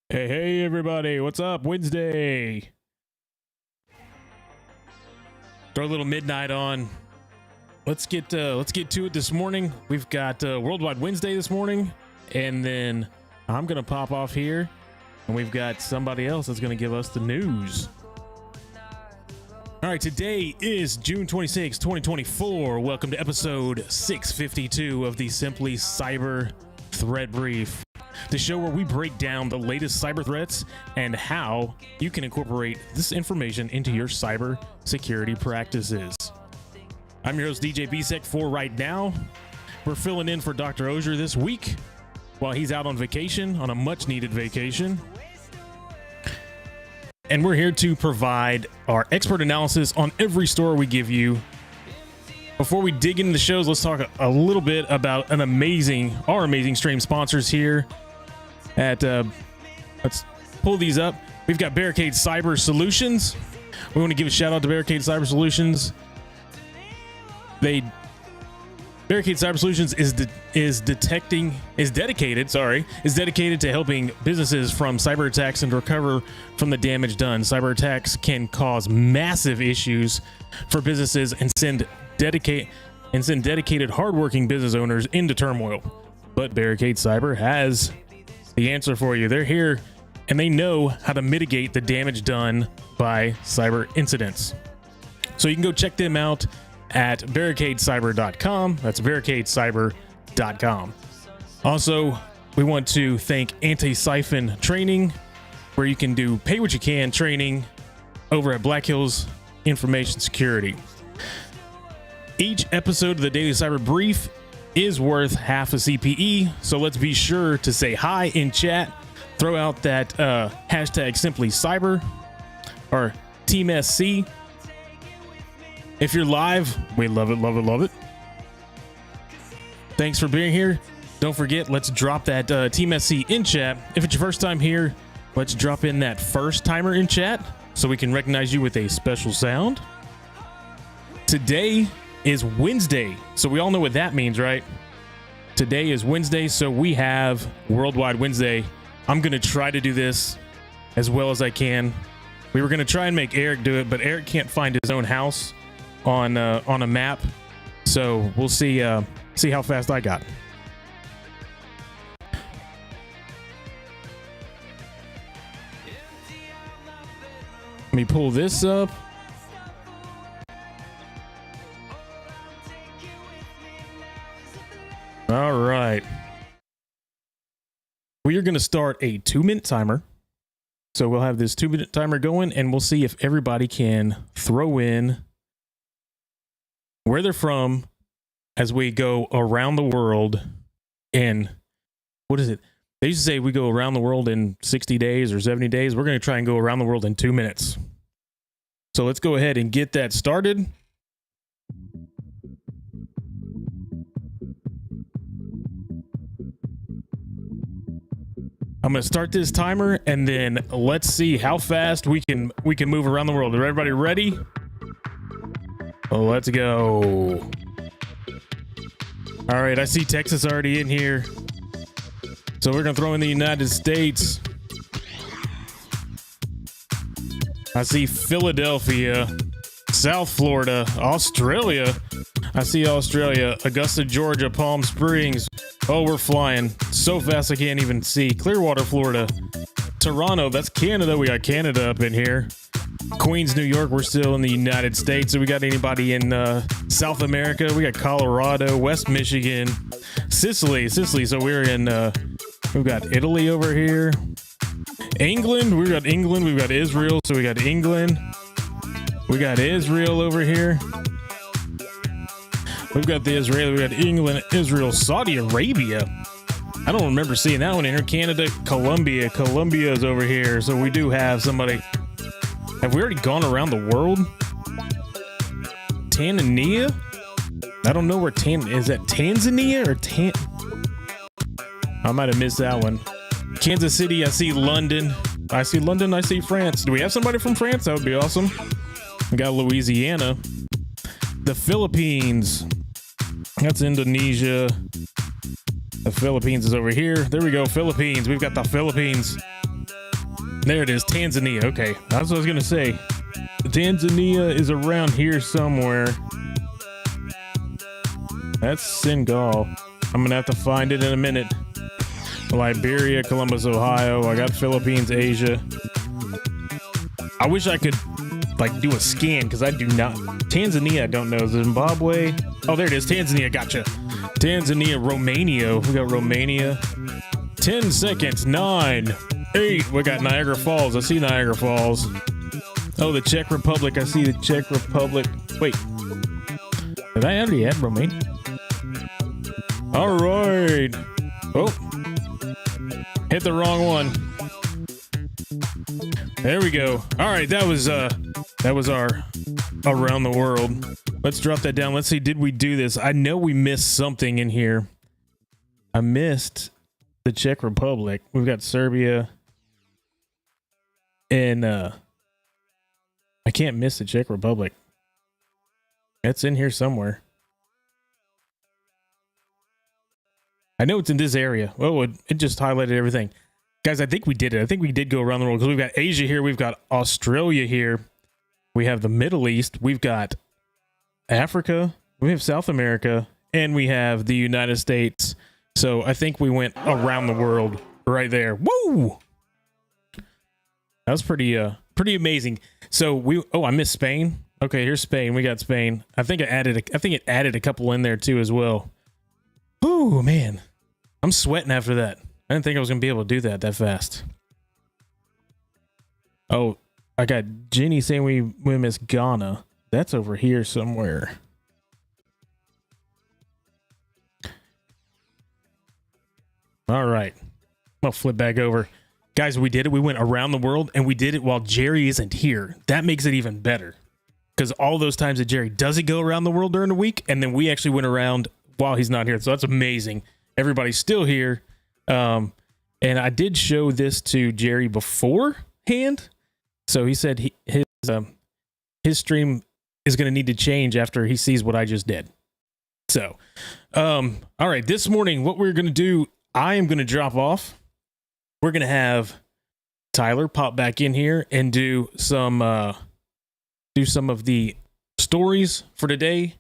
Hey everybody, what's up? Wednesday. Throw a little midnight on. Let's get to it this morning. We've got Worldwide Wednesday this morning, and then I'm gonna pop off here, and we've got somebody else that's gonna give us the news. All right, today is June 26, 2024. Welcome to episode 652 of the Simply Cyber Threat Brief, the show where we break down the latest cyber threats and how you can incorporate this information into your cyber security practices. I'm your host, DJ BSEC, for right now. We're filling in for Dr. Auger this week while he's out on vacation, on a much needed vacation. And we're here to provide our expert analysis on every store we give you. Before we dig into the shows, let's talk a little bit about our amazing stream sponsors here at, let's pull these up. We've got Barricade Cyber Solutions. We want to give a shout out to Barricade Cyber Solutions. Barricade Cyber Solutions is dedicated to helping businesses from cyber attacks and recover from the damage done. Cyber attacks can cause massive issues for businesses and send dedicated hardworking business owners into turmoil. But Barricade Cyber has the answer for you. They're here and they know how to mitigate the damage done by cyber incidents. So you can go check them out at barricadecyber.com. That's barricadecyber.com. Also, we want to thank Antisyphon Training, where you can do pay what you can training over at Black Hills Information Security. Each episode of the Daily Cyber Brief is worth half a CPE, so let's be sure to say hi in chat. Throw out that hashtag Simply Cyber or Team SC. If you're live, we love it, love it, love it. Thanks for being here. Don't forget, let's drop that Team SC in chat. If it's your first time here, let's drop in that first timer in chat so we can recognize you with a special sound. Today is Wednesday, so we all know what that means, right? Today is Wednesday, so we have Worldwide Wednesday. I'm going to try to do this as well as I can. We were going to try and make Eric do it, but Eric can't find his own house on a map, so we'll see how fast I got. Let me pull this up. All right. We are going to start a 2-minute timer. So we'll have this 2-minute timer going, and we'll see if everybody can throw in where they're from as we go around the world in, what is it? They used to say we go around the world in 60 days or 70 days. We're going to try and go around the world in 2 minutes. So let's go ahead and get that started. I'm going to start this timer, and then let's see how fast we can move around the world. Are everybody ready? Let's go. All right, I see Texas already in here. So we're going to throw in the United States. I see Philadelphia, South Florida, Australia. I see Australia, Augusta, Georgia, Palm Springs. Oh, we're flying so fast I can't even see. Clearwater, Florida, Toronto, that's Canada. We got Canada up in here. Queens, New York, we're still in the United States. So we got anybody in South America? We got Colorado, West Michigan, Sicily. So we're in, we've got Italy over here. England, we've got England. We've got Israel. So we got England. We got Israel over here. We've got the Israeli, we got England, Israel, Saudi Arabia. I don't remember seeing that one in here. Canada, Colombia. Colombia is over here. So we do have somebody. Have we already gone around the world? Tanzania? I don't know where is that Tanzania or I might have missed that one. Kansas City, I see London. I see London, I see France. Do we have somebody from France? That would be awesome. We got Louisiana. The Philippines. That's Indonesia. The Philippines is over here. There we go, Philippines. We've got the Philippines. There it is, Tanzania. Okay, that's what I was gonna say. Tanzania is around here somewhere. That's Senegal. I'm gonna have to find it in a minute. Liberia, Columbus, Ohio. I got Philippines, Asia. I wish I could like do a scan because I do not. Tanzania, I don't know. Zimbabwe. Oh, there it is. Tanzania, gotcha. Tanzania, Romania. We got Romania. 10 seconds. 9, 8. We got Niagara Falls. I see Niagara Falls. Oh, the Czech Republic. I see the Czech Republic. Wait. Did I already add Romania? All right. Oh. Hit the wrong one. There we go. All right, that was our around the world. Let's drop that down. Let's see, did we do this? I know we missed something in here. I missed the Czech Republic. We've got Serbia. And I can't miss the Czech Republic. It's in here somewhere. I know it's in this area. Oh, it just highlighted everything. Guys, I think we did it. I think we did go around the world because we've got Asia here. We've got Australia here. We have the Middle East. We've got Africa. We have South America. And we have the United States. So I think we went around the world right there. Woo! That was pretty amazing. So I missed Spain. Okay, here's Spain. We got Spain. I think it added a couple in there too as well. Oh man, I'm sweating after that. I didn't think I was gonna be able to do that fast. Oh, I got Jenny saying we miss Ghana. That's over here somewhere. All right, I'll flip back over. Guys, we did it. We went around the world and we did it while Jerry isn't here. That makes it even better. Because all those times that Jerry doesn't go around the world during the week, and then we actually went around while he's not here. So that's amazing. Everybody's still here. And I did show this to Jerry beforehand. So he said his stream is going to need to change after he sees what I just did. So, all right, this morning, what we're going to do, I am going to drop off. We're going to have Tyler pop back in here and do some of the stories for today.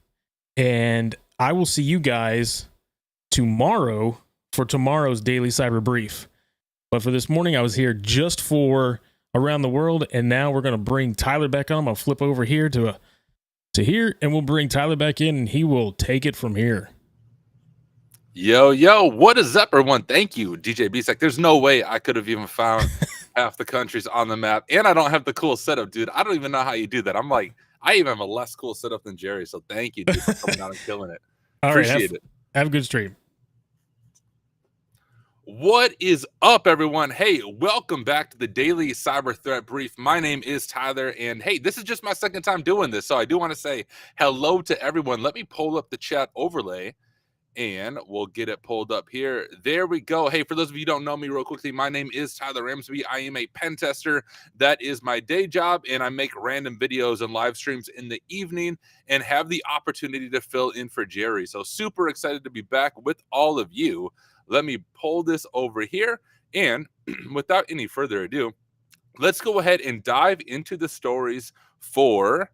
And I will see you guys tomorrow for tomorrow's daily cyber brief. But for this morning, I was here just for around the world. And now we're going to bring Tyler back on. I'll flip over here to here and we'll bring Tyler back in and he will take it from here. Yo, what is up, everyone? Thank you, DJ B-Sec. There's no way I could have even found half the countries on the map. And I don't have the cool setup, dude. I don't even know how you do that. I'm like, I even have a less cool setup than Jerry. So thank you, dude, for coming out and killing it. Appreciate it. Have a good stream. What is up, everyone? Hey, welcome back to the Daily Cyber Threat Brief. My name is Tyler, and hey, this is just my second time doing this. So I do want to say hello to everyone. Let me pull up the chat overlay. And we'll get it pulled up here. There we go. Hey, for those of you who don't know me real quickly, my name is Tyler Ramsby. I am a pen tester. That is my day job, and I make random videos and live streams in the evening and have the opportunity to fill in for Jerry. So super excited to be back with all of you. Let me pull this over here, and without any further ado, let's go ahead and dive into the stories for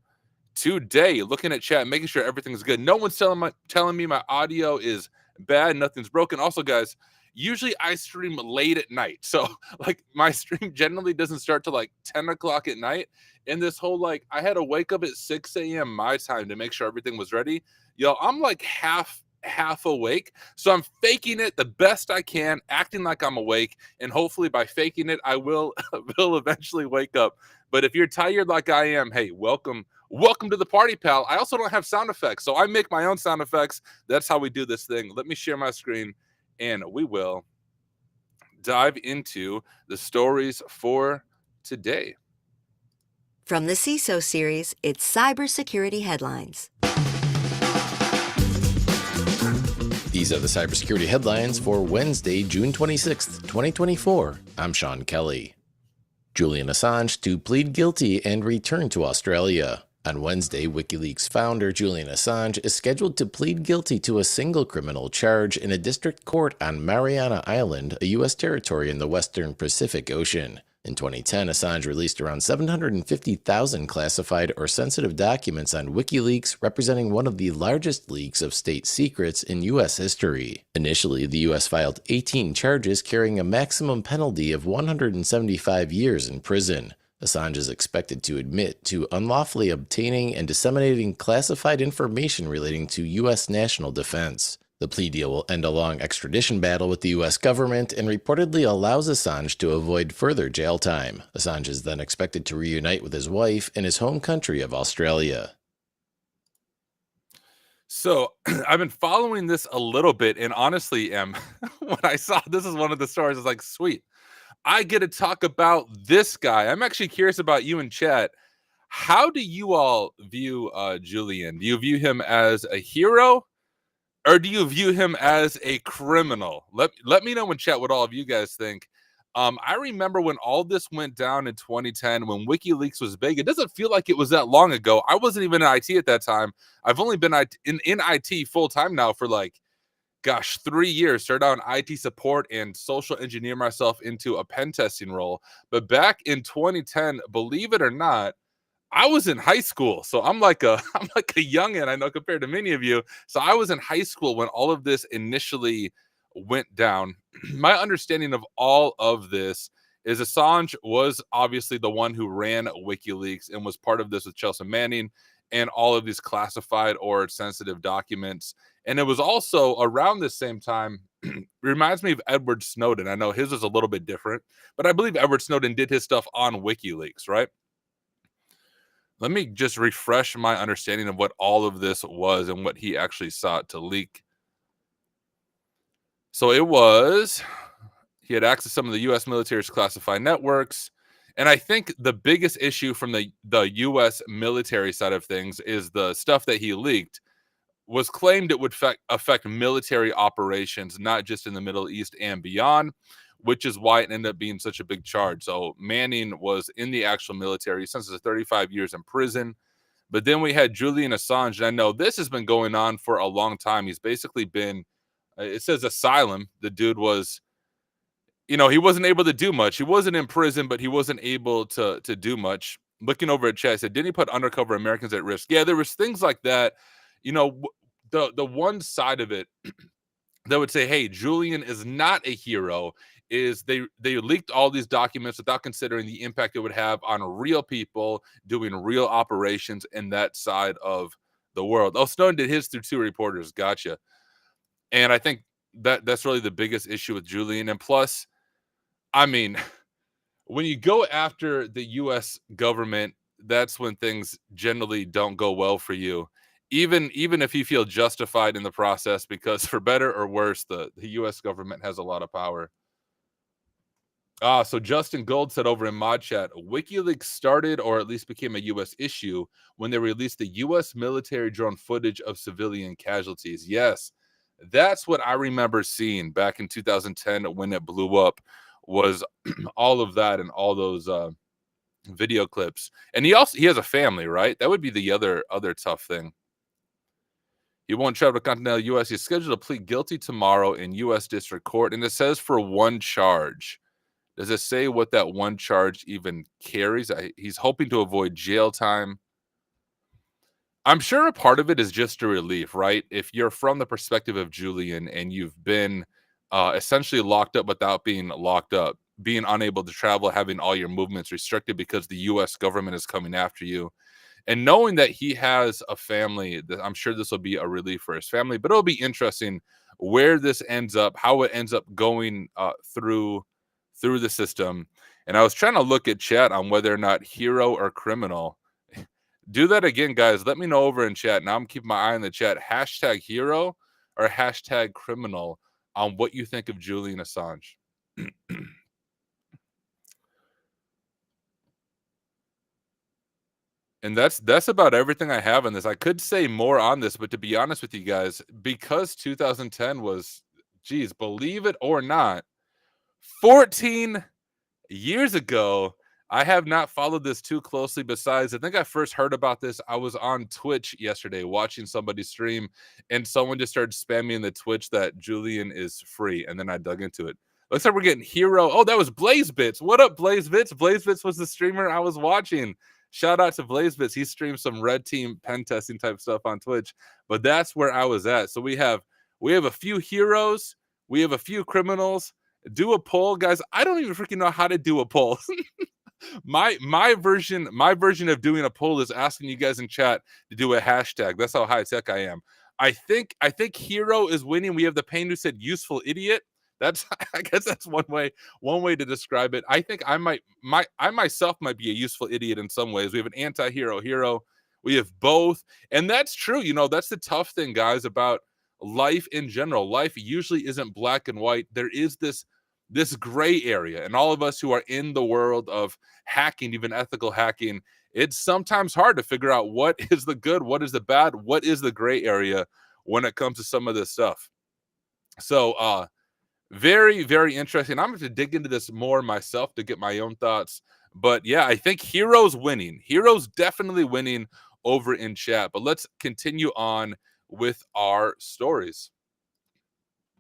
today. Looking at chat, making sure everything's good. No one's telling me my audio is bad, nothing's broken. Also, guys, usually I stream late at night, so like my stream generally doesn't start till like 10 o'clock at night. And this whole I had to wake up at 6 a.m. my time to make sure everything was ready. Yo, I'm like half awake, so I'm faking it the best I can, acting like I'm awake, and hopefully by faking it I will eventually wake up. But if you're tired like I am, hey, welcome to the party, pal. I also don't have sound effects, so I make my own sound effects. That's how we do this thing. Let me share my screen, and we will dive into the stories for today. From the CISO series, it's Cybersecurity Headlines. These are the cybersecurity headlines for Wednesday, June 26th, 2024. I'm Sean Kelly. Julian Assange to plead guilty and return to Australia. On Wednesday, WikiLeaks founder Julian Assange is scheduled to plead guilty to a single criminal charge in a district court on Mariana Island, a U.S. territory in the western Pacific Ocean. In 2010, Assange released around 750,000 classified or sensitive documents on WikiLeaks, representing one of the largest leaks of state secrets in U.S. history. Initially, the U.S. filed 18 charges carrying a maximum penalty of 175 years in prison. Assange is expected to admit to unlawfully obtaining and disseminating classified information relating to U.S. national defense. The plea deal will end a long extradition battle with the U.S. government and reportedly allows Assange to avoid further jail time. Assange is then expected to reunite with his wife in his home country of Australia. So I've been following this a little bit, and honestly, when I saw this is one of the stories, I was like, sweet. I get to talk about this guy. I'm actually curious about you in chat. How do you all view Julian? Do you view him as a hero, or do you view him as a criminal? Let me know in chat what all of you guys think. I remember when all this went down in 2010, when WikiLeaks was big. It doesn't feel like it was that long ago. I wasn't even in IT at that time. I've only been in IT full time now for 3 years. Started out in IT support and social engineer myself into a pen testing role. But back in 2010, believe it or not, I was in high school. So I'm like a youngin', I know, compared to many of you. So I was in high school when all of this initially went down. My understanding of all of this is Assange was obviously the one who ran WikiLeaks and was part of this with Chelsea Manning and all of these classified or sensitive documents. And it was also around the same time, reminds me of Edward Snowden. I know his was a little bit different, but I believe Edward Snowden did his stuff on WikiLeaks, right? Let me just refresh my understanding of what all of this was and what he actually sought to leak. So he had access to some of the U.S. military's classified networks. And I think the biggest issue from the U.S. military side of things is the stuff that he leaked was claimed it would affect military operations, not just in the Middle East and beyond, which is why it ended up being such a big charge. So Manning was in the actual military since his 35 years in prison. But then we had Julian Assange, and I know this has been going on for a long time. He's basically been, it says asylum. The dude was, he wasn't able to do much. He wasn't in prison, but he wasn't able to do much. Looking over at chat, I said, didn't he put undercover Americans at risk? Yeah, there was things like that. The one side of it that would say, hey, Julian is not a hero, is they leaked all these documents without considering the impact it would have on real people doing real operations in that side of the world. Oh, Snowden did his through 2 reporters. Gotcha. And I think that's really the biggest issue with Julian. And plus, I mean, when you go after the U.S. government, that's when things generally don't go well for you. Even if you feel justified in the process, because for better or worse, the U.S. government has a lot of power. So Justin Gold said over in Mod Chat, WikiLeaks started or at least became a U.S. issue when they released the U.S. military drone footage of civilian casualties. Yes, that's what I remember seeing back in 2010 when it blew up, was all of that and all those video clips. And he has a family, right? That would be the other tough thing. He won't travel to continental U.S. He's scheduled to plead guilty tomorrow in U.S. District Court, and it says for one charge. Does it say what that one charge even carries? He's hoping to avoid jail time. I'm sure a part of it is just a relief, right? If you're from the perspective of Julian and you've been essentially locked up without being locked up, being unable to travel, having all your movements restricted because the U.S. government is coming after you, and knowing that he has a family, I'm sure this will be a relief for his family. But it'll be interesting where this ends up, how it ends up going through the system. And I was trying to look at chat on whether or not hero or criminal. Do that again, guys. Let me know over in chat. Now I'm keeping my eye on the chat. Hashtag hero or hashtag criminal on what you think of Julian Assange. And that's about everything I have on this. I could say more on this, but to be honest with you guys, because 2010 was, believe it or not, 14 years ago, I have not followed this too closely. Besides, I think I first heard about this. I was on Twitch yesterday watching somebody stream, and someone just started spamming in the Twitch that Julian is free, and then I dug into it. Looks like we're getting Hero. Oh, that was BlazeBits. What up, BlazeBits? BlazeBits was the streamer I was watching. Shout out to BlazeBits. He streams some red team pen testing type stuff on Twitch, but that's where I was at. So we have a few heroes, we have a few criminals. Do a poll, guys. I don't even freaking know how to do a poll. my version of doing a poll is asking you guys in chat to do a hashtag. That's how high tech I am. I think Hero is winning. We have the Pain who said useful idiot. That's I guess that's one way to describe it. I think I myself might be a useful idiot in some ways. We have an anti-hero hero. We have both. And that's true. You know, that's the tough thing, guys, about life in general. Life usually isn't black and white. There is this gray area, and all of us who are in the world of hacking, even ethical hacking, it's sometimes hard to figure out what is the good, what is the bad, what is the gray area when it comes to some of this stuff. So very, very interesting. I'm going to dig into this more myself to get my own thoughts. But yeah, I think Hero's winning. Hero's definitely winning over in chat. But let's continue on with our stories.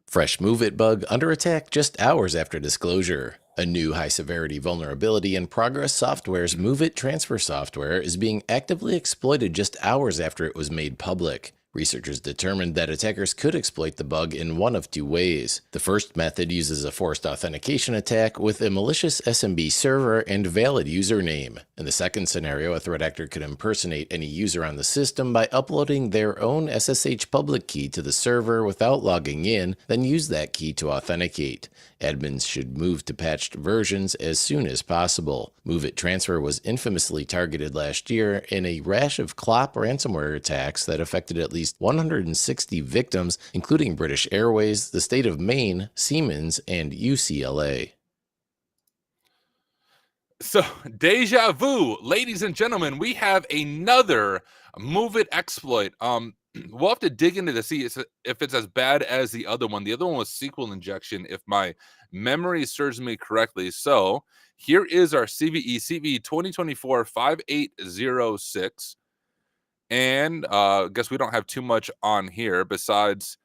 Fresh MoveIT bug under attack just hours after disclosure. A new high-severity vulnerability in Progress Software's MoveIT transfer software is being actively exploited just hours after it was made public. Researchers determined that attackers could exploit the bug in one of two ways. The first method uses a forced authentication attack with a malicious SMB server and valid username. In the second scenario, a threat actor could impersonate any user on the system by uploading their own SSH public key to the server without logging in, then use that key to authenticate. Admins should move to patched versions as soon as possible. MoveIT Transfer was infamously targeted last year in a rash of CLOP ransomware attacks that affected at least 160 victims, including British Airways, the state of Maine, Siemens, and UCLA. So, deja vu, ladies and gentlemen, we have another MoveIT exploit. We'll have to dig into to see if it's as bad as the other one. The other one was SQL injection, if my memory serves me correctly. So here is our CVE 2024-5806. And I guess we don't have too much on here besides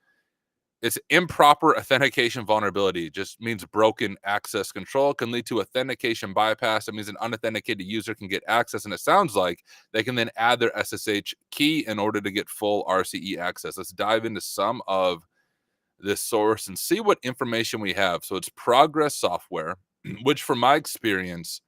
it's improper authentication vulnerability. Just means broken access control, can lead to authentication bypass. It means an unauthenticated user can get access, and it sounds like they can then add their SSH key in order to get full RCE access. Let's dive into some of this source and see what information we have. So it's Progress Software, which from my experience,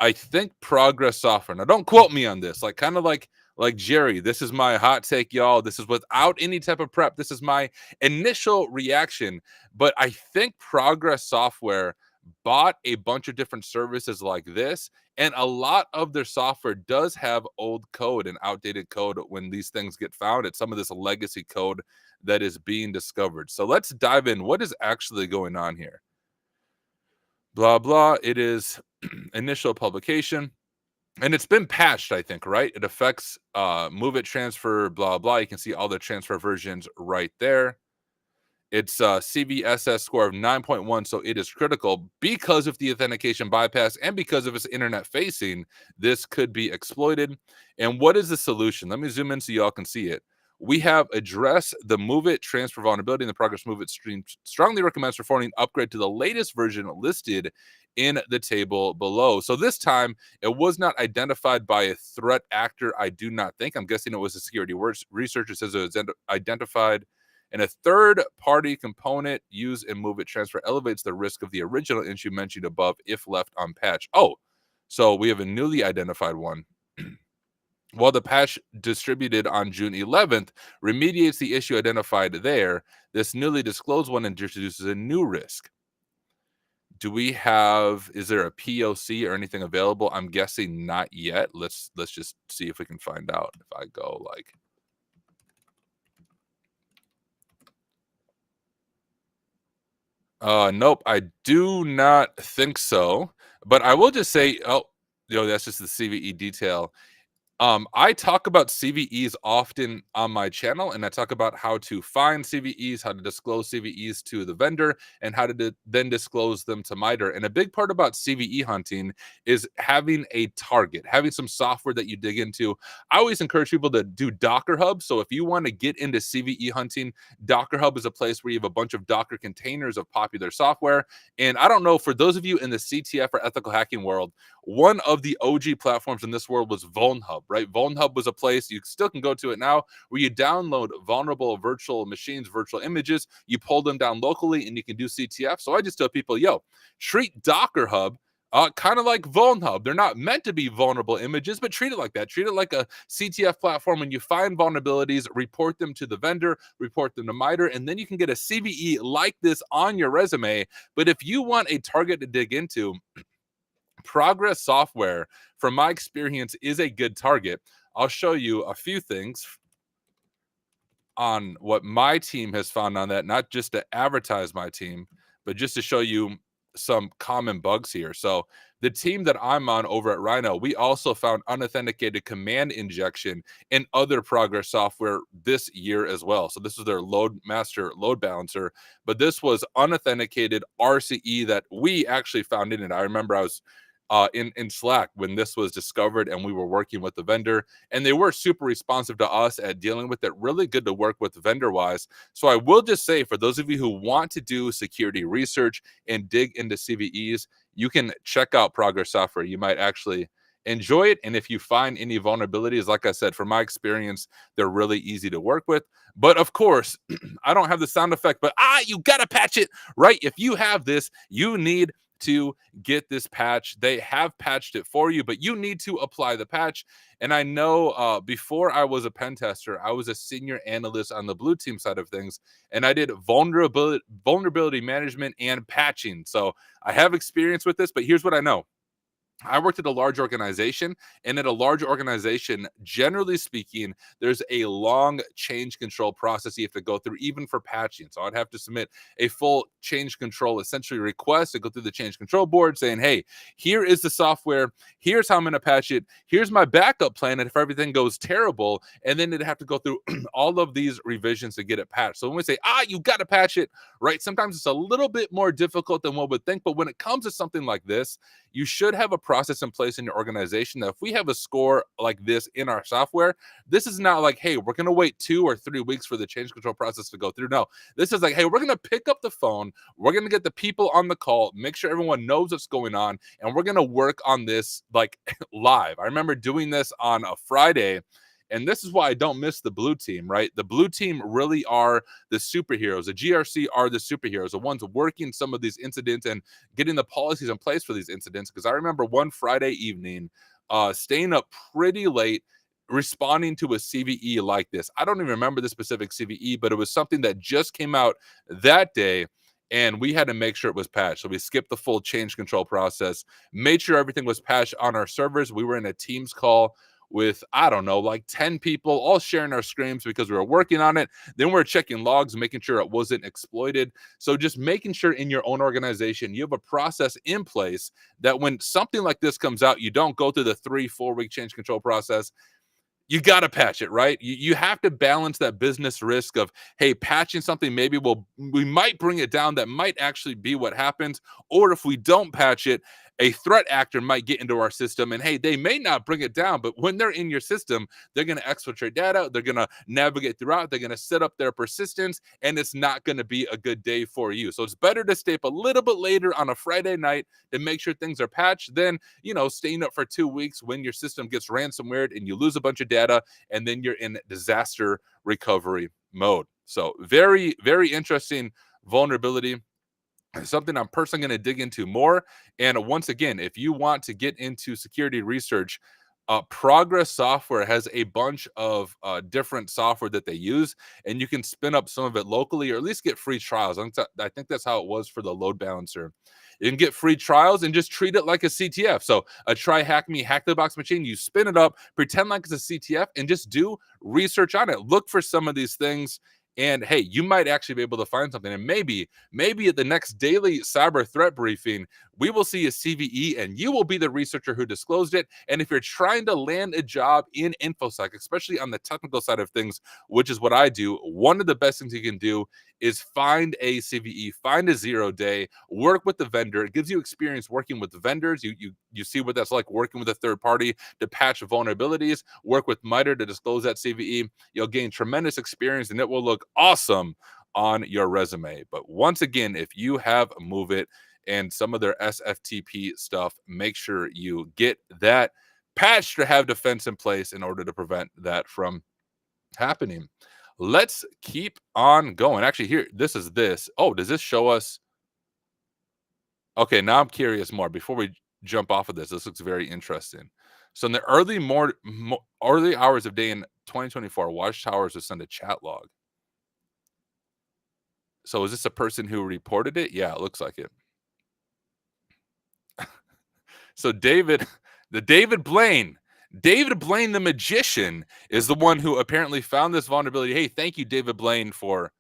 I think Progress Software, now don't quote me on this, kind of like Jerry, this is my hot take, y'all. This is without any type of prep. This is my initial reaction. But I think Progress Software bought a bunch of different services like this, and a lot of their software does have old code and outdated code when these things get found. It's some of this legacy code that is being discovered. So let's dive in. What is actually going on here? Blah, blah. It is initial publication. And it's been patched, I think, right? It affects MoveIT transfer, blah, blah. You can see all the transfer versions right there. It's a CVSS score of 9.1, so it is critical because of the authentication bypass and because of its internet facing. This could be exploited. And what is the solution? Let me zoom in so y'all can see it. We have addressed the MoveIT transfer vulnerability in the Progress MoveIT stream. Strongly recommends performing upgrade to the latest version listed in the table below. So this time it was not identified by a threat actor. I do not think. I'm guessing it was a security researcher says it was identified. And a third-party component used in MoveIT transfer elevates the risk of the original issue mentioned above if left unpatched. Oh, so we have a newly identified one. While the patch distributed on June 11th remediates the issue identified there, this newly disclosed one introduces a new risk. Is there a POC or anything available? I'm guessing not yet. Let's just see if we can find out. If I go nope, I do not think so. But I will just say, that's just the CVE detail. I talk about CVEs often on my channel, and I talk about how to find CVEs, how to disclose CVEs to the vendor, and how to then disclose them to MITRE. And a big part about CVE hunting is having a target, having some software that you dig into. I always encourage people to do Docker Hub. So if you want to get into CVE hunting, Docker Hub is a place where you have a bunch of Docker containers of popular software. And I don't know, for those of you in the CTF or ethical hacking world, one of the OG platforms in this world was VulnHub, right? VulnHub was a place, you still can go to it now, where you download vulnerable virtual machines, virtual images, you pull them down locally, and you can do CTF. So I just tell people, yo, treat Docker Hub kind of like VulnHub. They're not meant to be vulnerable images, but treat it like that. Treat it like a CTF platform. When you find vulnerabilities, report them to the vendor, report them to MITRE, and then you can get a CVE like this on your resume. But if you want a target to dig into, Progress Software, from my experience, is a good target. I'll show you a few things on what my team has found on that, not just to advertise my team, but just to show you some common bugs here. So the team that I'm on over at Rhino, we also found unauthenticated command injection in other Progress software this year as well. So this is their load balancer, but this was unauthenticated RCE that we actually found in it. I remember I was in Slack when this was discovered, and we were working with the vendor, and they were super responsive to us at dealing with it. Really good to work with vendor wise. So I will just say, for those of you who want to do security research and dig into CVEs, you can check out Progress Software. You might actually enjoy it. And if you find any vulnerabilities, like I said, from my experience, they're really easy to work with. But of course, I don't have the sound effect, but you gotta patch it, right? If you have this, you need to get this patch. They have patched it for you, but you need to apply the patch. And I know before I was a pen tester, I was a senior analyst on the blue team side of things, and I did vulnerability management and patching. So I have experience with this, but here's what I know. I worked at a large organization, and at a large organization, generally speaking, there's a long change control process you have to go through, even for patching. So I'd have to submit a full change control, essentially request to go through the change control board saying, hey, here is the software. Here's how I'm going to patch it. Here's my backup plan. And if everything goes terrible, and then it'd have to go through all of these revisions to get it patched. So when we say, you got to patch it, right? Sometimes it's a little bit more difficult than one would think. But when it comes to something like this, you should have a process in place in your organization that if we have a score like this in our software, this is not like, hey, we're going to wait 2 or 3 weeks for the change control process to go through. No, this is like, hey, we're going to pick up the phone. We're going to get the people on the call, make sure everyone knows what's going on, and we're going to work on this like live. I remember doing this on a Friday. And this is why I don't miss the blue team, right? The blue team really are the superheroes. The GRC are the superheroes, the ones working some of these incidents and getting the policies in place for these incidents. Because I remember one Friday evening, staying up pretty late, responding to a CVE like this. I don't even remember the specific CVE, but it was something that just came out that day. And we had to make sure it was patched. So we skipped the full change control process, made sure everything was patched on our servers. We were in a Teams call with, I don't know, like 10 people all sharing our screens because we were working on it. Then we're checking logs, making sure it wasn't exploited. So just making sure in your own organization, you have a process in place that when something like this comes out, you don't go through the 3-4 week change control process. You got to patch it, right? You have to balance that business risk of, hey, patching something, maybe we might bring it down. That might actually be what happens. Or if we don't patch it, a threat actor might get into our system, and hey, they may not bring it down, but when they're in your system, they're going to exfiltrate data. They're going to navigate throughout. They're going to set up their persistence, and it's not going to be a good day for you. So it's better to stay up a little bit later on a Friday night to make sure things are patched than, staying up for 2 weeks when your system gets ransomware and you lose a bunch of data, and then you're in disaster recovery mode. So very, very interesting vulnerability. Something I'm personally going to dig into more. And once again, if you want to get into security research, Progress Software has a bunch of different software that they use, and you can spin up some of it locally or at least get free trials. I think that's how it was for the load balancer. You can get free trials and just treat it like a CTF. So a try hack me, hack the box machine, you spin it up, pretend like it's a CTF, and just do research on it. Look for some of these things. And hey, you might actually be able to find something. And maybe at the next daily cyber threat briefing, we will see a CVE and you will be the researcher who disclosed it. And if you're trying to land a job in InfoSec, especially on the technical side of things, which is what I do, one of the best things you can do is find a CVE, find a 0-day, work with the vendor. It gives you experience working with vendors. You see what that's like working with a third party to patch vulnerabilities, work with MITRE to disclose that CVE. You'll gain tremendous experience and it will look awesome on your resume. But once again, if you have MoveIT and some of their SFTP stuff, make sure you get that patch to have defense in place in order to prevent that from happening. Let's keep on going. Actually, here, this is this. Oh, does this show us? Okay, now I'm curious more. Before we jump off of this, this looks very interesting. So in the early hours of day in 2024, Watchtowers will send a chat log. So is this a person who reported it? Yeah, it looks like it. So David Blaine, the magician, is the one who apparently found this vulnerability. Hey, thank you, David Blaine, for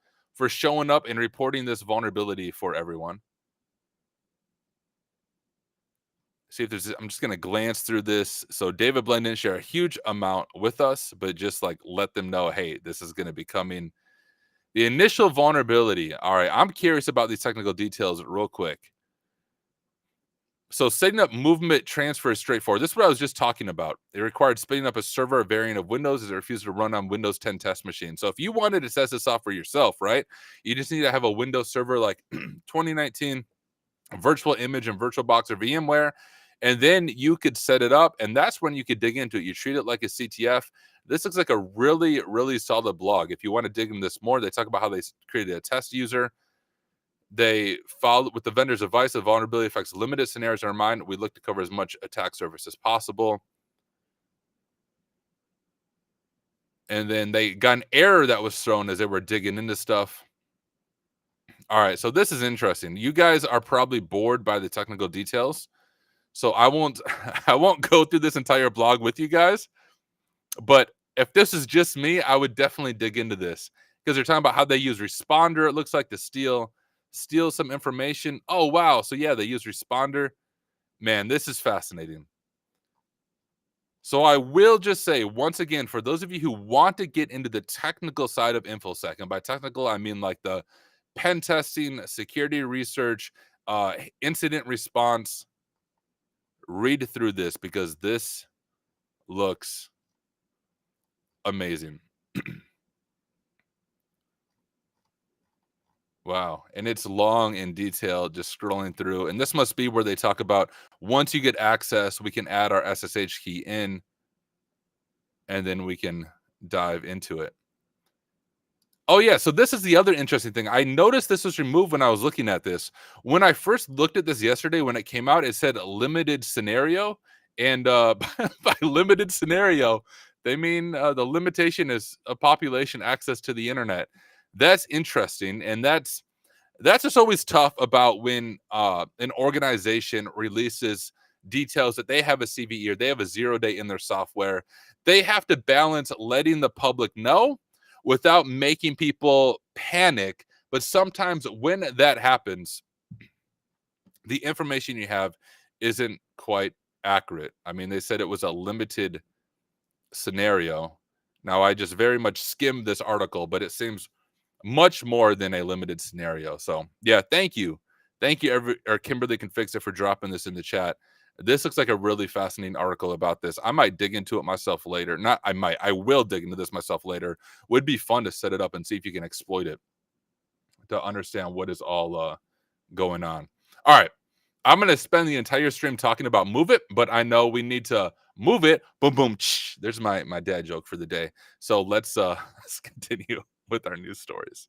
showing up and reporting this vulnerability for everyone. See if there's, I'm just going to glance through this. So David Blaine didn't share a huge amount with us, but just like let them know, hey, this is going to be coming. The initial vulnerability. All right, I'm curious about these technical details real quick. So setting up movement transfer is straightforward. This is what I was just talking about. It required spinning up a server variant of Windows as it refused to run on Windows 10 test machine. So if you wanted to test this off for yourself, right, you just need to have a Windows server like 2019 virtual image and VirtualBox or VMware, and then you could set it up, and that's when you could dig into it. You treat it like a CTF. This looks like a really, really solid blog. If you want to dig into this more, they talk about how they created a test user. They followed with the vendor's advice. The vulnerability affects limited scenarios in our mind. We look to cover as much attack surface as possible. And then they got an error that was thrown as they were digging into stuff. All right, so this is interesting. You guys are probably bored by the technical details, so I won't go through this entire blog with you guys. But if this is just me, I would definitely dig into this because they're talking about how they use Responder. It looks like to steal some information. Oh wow! So yeah, they use Responder. Man, this is fascinating. So I will just say once again, for those of you who want to get into the technical side of InfoSec, and by technical I mean like the pen testing, security research, incident response, read through this because this looks amazing. Wow. And it's long and detailed, just scrolling through. And this must be where they talk about once you get access, we can add our SSH key in, and then we can dive into it. Oh, yeah. So this is the other interesting thing. I noticed this was removed when I was looking at this. When I first looked at this yesterday, when it came out, it said limited scenario. And by limited scenario, they mean the limitation is a population access to the internet. That's interesting. And that's just always tough about when an organization releases details that they have a CVE or they have a 0-day in their software. They have to balance letting the public know without making people panic. But sometimes when that happens, the information you have isn't quite accurate. I mean, they said it was a limited scenario. Now, I just very much skimmed this article, but it seems much more than a limited scenario. So yeah, thank you. Kimberly Can Fix It for dropping this in the chat. This looks like a really fascinating article about this. I might dig into it myself later. I will dig into this myself later. Would be fun to set it up and see if you can exploit it to understand what is all going on. All right. I'm going to spend the entire stream talking about MoveIT, but I know we need to move it. Boom, boom. There's my dad joke for the day. So let's continue with our news stories.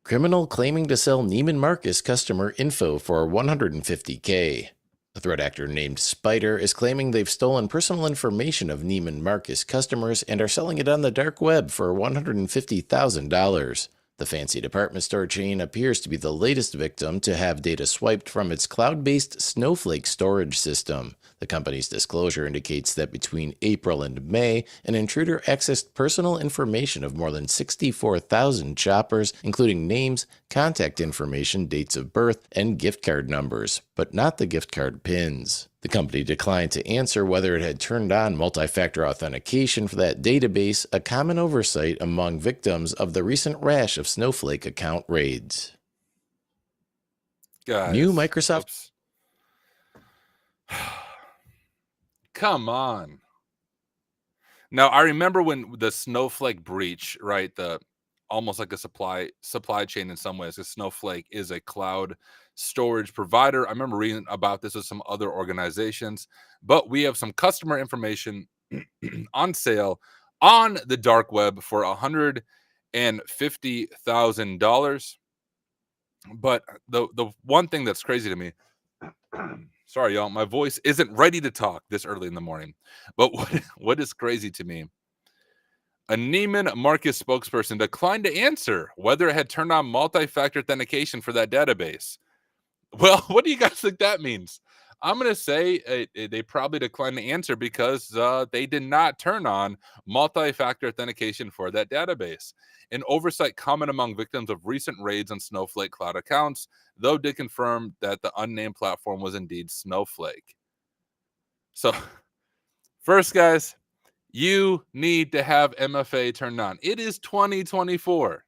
Criminal claiming to sell Neiman Marcus customer info for $150K. A threat actor named Spider is claiming they've stolen personal information of Neiman Marcus customers and are selling it on the dark web for $150,000. The fancy department store chain appears to be the latest victim to have data swiped from its cloud-based Snowflake storage system. The company's disclosure indicates that between April and May, an intruder accessed personal information of more than 64,000 shoppers, including names, contact information, dates of birth, and gift card numbers, but not the gift card pins. The company declined to answer whether it had turned on multi-factor authentication for that database, a common oversight among victims of the recent rash of Snowflake account raids. Guys, New Microsoft... Come on. Now, I remember when the Snowflake breach, right? The almost like a supply chain in some ways, because Snowflake is a cloud storage provider. I remember reading about this with some other organizations, but we have some customer information on sale on the dark web for $150,000. But the one thing that's crazy to me, sorry, y'all, my voice isn't ready to talk this early in the morning. But what is crazy to me, a Neiman Marcus spokesperson declined to answer whether it had turned on multi-factor authentication for that database. Well, what do you guys think that means? I'm going to say they probably declined to answer because they did not turn on multi-factor authentication for that database. An oversight common among victims of recent raids on Snowflake cloud accounts, though did confirm that the unnamed platform was indeed Snowflake. So, first, guys, you need to have MFA turned on. It is 2024.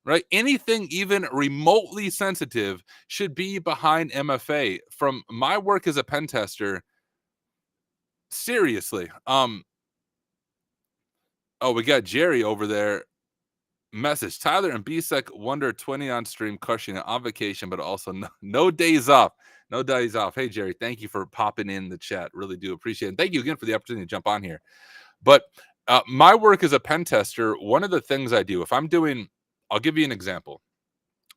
Right? Anything even remotely sensitive should be behind MFA. From my work as a pen tester, seriously. Oh, we got Jerry over there. Message: Tyler and BSEC Wonder 20 on stream, crushing it on vacation, but also no days off. No days off. Hey, Jerry, thank you for popping in the chat. Really do appreciate it. And thank you again for the opportunity to jump on here. But my work as a pen tester, one of the things I do, if I'm doing, I'll give you an example,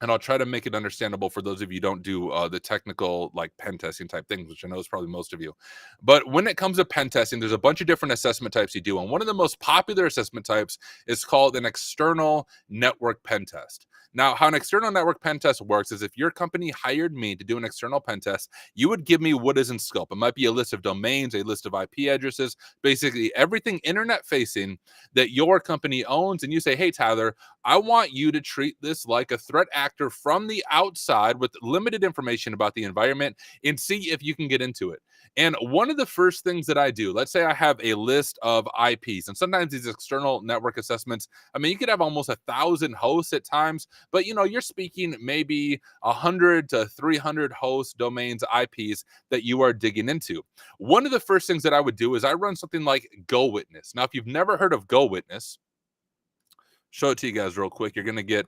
and I'll try to make it understandable for those of you who don't do the technical, like pen testing type things, which I know is probably most of you. But when it comes to pen testing, there's a bunch of different assessment types you do. And one of the most popular assessment types is called an external network pen test. Now, how an external network pen test works is if your company hired me to do an external pen test, you would give me what is in scope. It might be a list of domains, a list of IP addresses, basically everything internet facing that your company owns. And you say, hey, Tyler, I want you to treat this like a threat actor from the outside with limited information about the environment and see if you can get into it. And one of the first things that I do, let's say I have a list of IPs, and sometimes these external network assessments, I mean, you could have almost 1,000 hosts at times, but you're speaking maybe 100 to 300 hosts, domains, IPs that you are digging into. One of the first things that I would do is I run something like GoWitness. Now, if you've never heard of GoWitness, show it to you guys real quick. You're going to get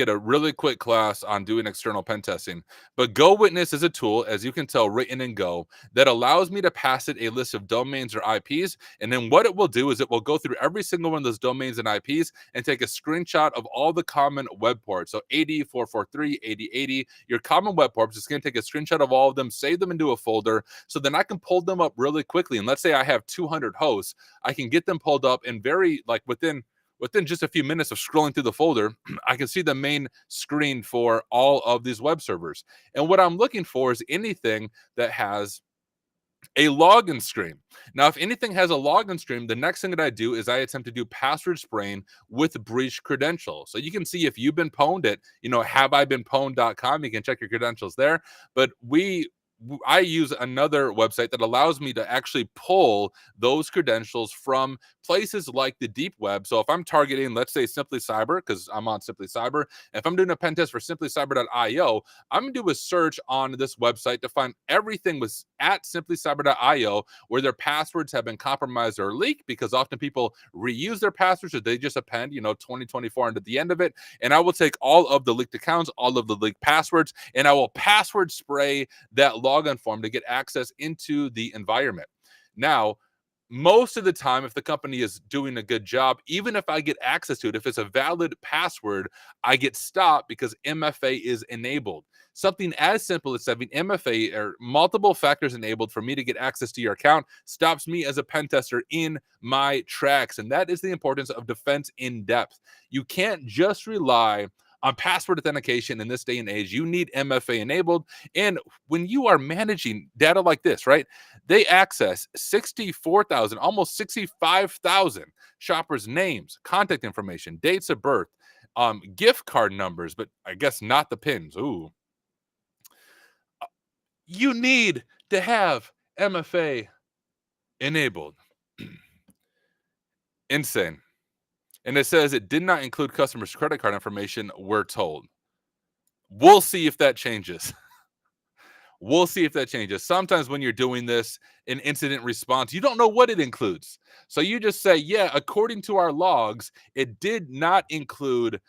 a really quick class on doing external pen testing. But GoWitness is a tool, as you can tell, written in Go, that allows me to pass it a list of domains or IPs. And then what it will do is it will go through every single one of those domains and IPs and take a screenshot of all the common web ports. So 80.443, 80.80, your common web ports. It's going to take a screenshot of all of them, save them into a folder, so then I can pull them up really quickly. And let's say I have 200 hosts, I can get them pulled up and within just a few minutes of scrolling through the folder, I can see the main screen for all of these web servers. And what I'm looking for is anything that has a login screen. Now, if anything has a login screen, the next thing that I do is I attempt to do password spraying with breached credentials. So you can see if you've been pwned at, haveibeenpwned.com. You can check your credentials there. But I use another website that allows me to actually pull those credentials from places like the deep web. So if I'm targeting, let's say, Simply Cyber, because I'm on Simply Cyber, if I'm doing a pen test for simplycyber.io, I'm going to do a search on this website to find everything was at simplycyber.io where their passwords have been compromised or leaked, because often people reuse their passwords or they just append, 2024 into the end of it. And I will take all of the leaked accounts, all of the leaked passwords, and I will password spray that login form to get access into the environment. Now, most of the time, if the company is doing a good job, even if I get access to it, if it's a valid password, I get stopped because MFA is enabled. Something as simple as having MFA or multiple factors enabled for me to get access to your account stops me as a pen tester in my tracks. And that is the importance of defense in depth. You can't just rely on password authentication in this day and age. You need MFA enabled. And when you are managing data like this, right, they access 64,000, almost 65,000 shoppers' names, contact information, dates of birth, gift card numbers, but I guess not the pins. Ooh. You need to have MFA enabled. Insane. And it says it did not include customers' credit card information, we're told. We'll see if that changes. We'll see if that changes. Sometimes when you're doing this in incident response, you don't know what it includes. So you just say, yeah, according to our logs, it did not include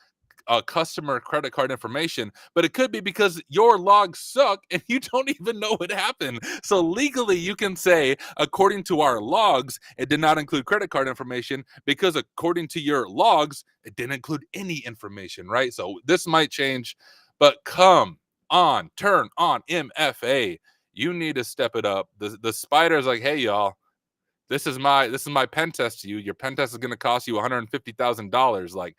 customer credit card information, but it could be because your logs suck and you don't even know what happened. So legally you can say, according to our logs, it did not include credit card information because according to your logs, it didn't include any information, right? So this might change, but come on, turn on MFA. You need to step it up. The spider's like, hey y'all, this is my pen test to you. Your pen test is going to cost you $150,000. Like,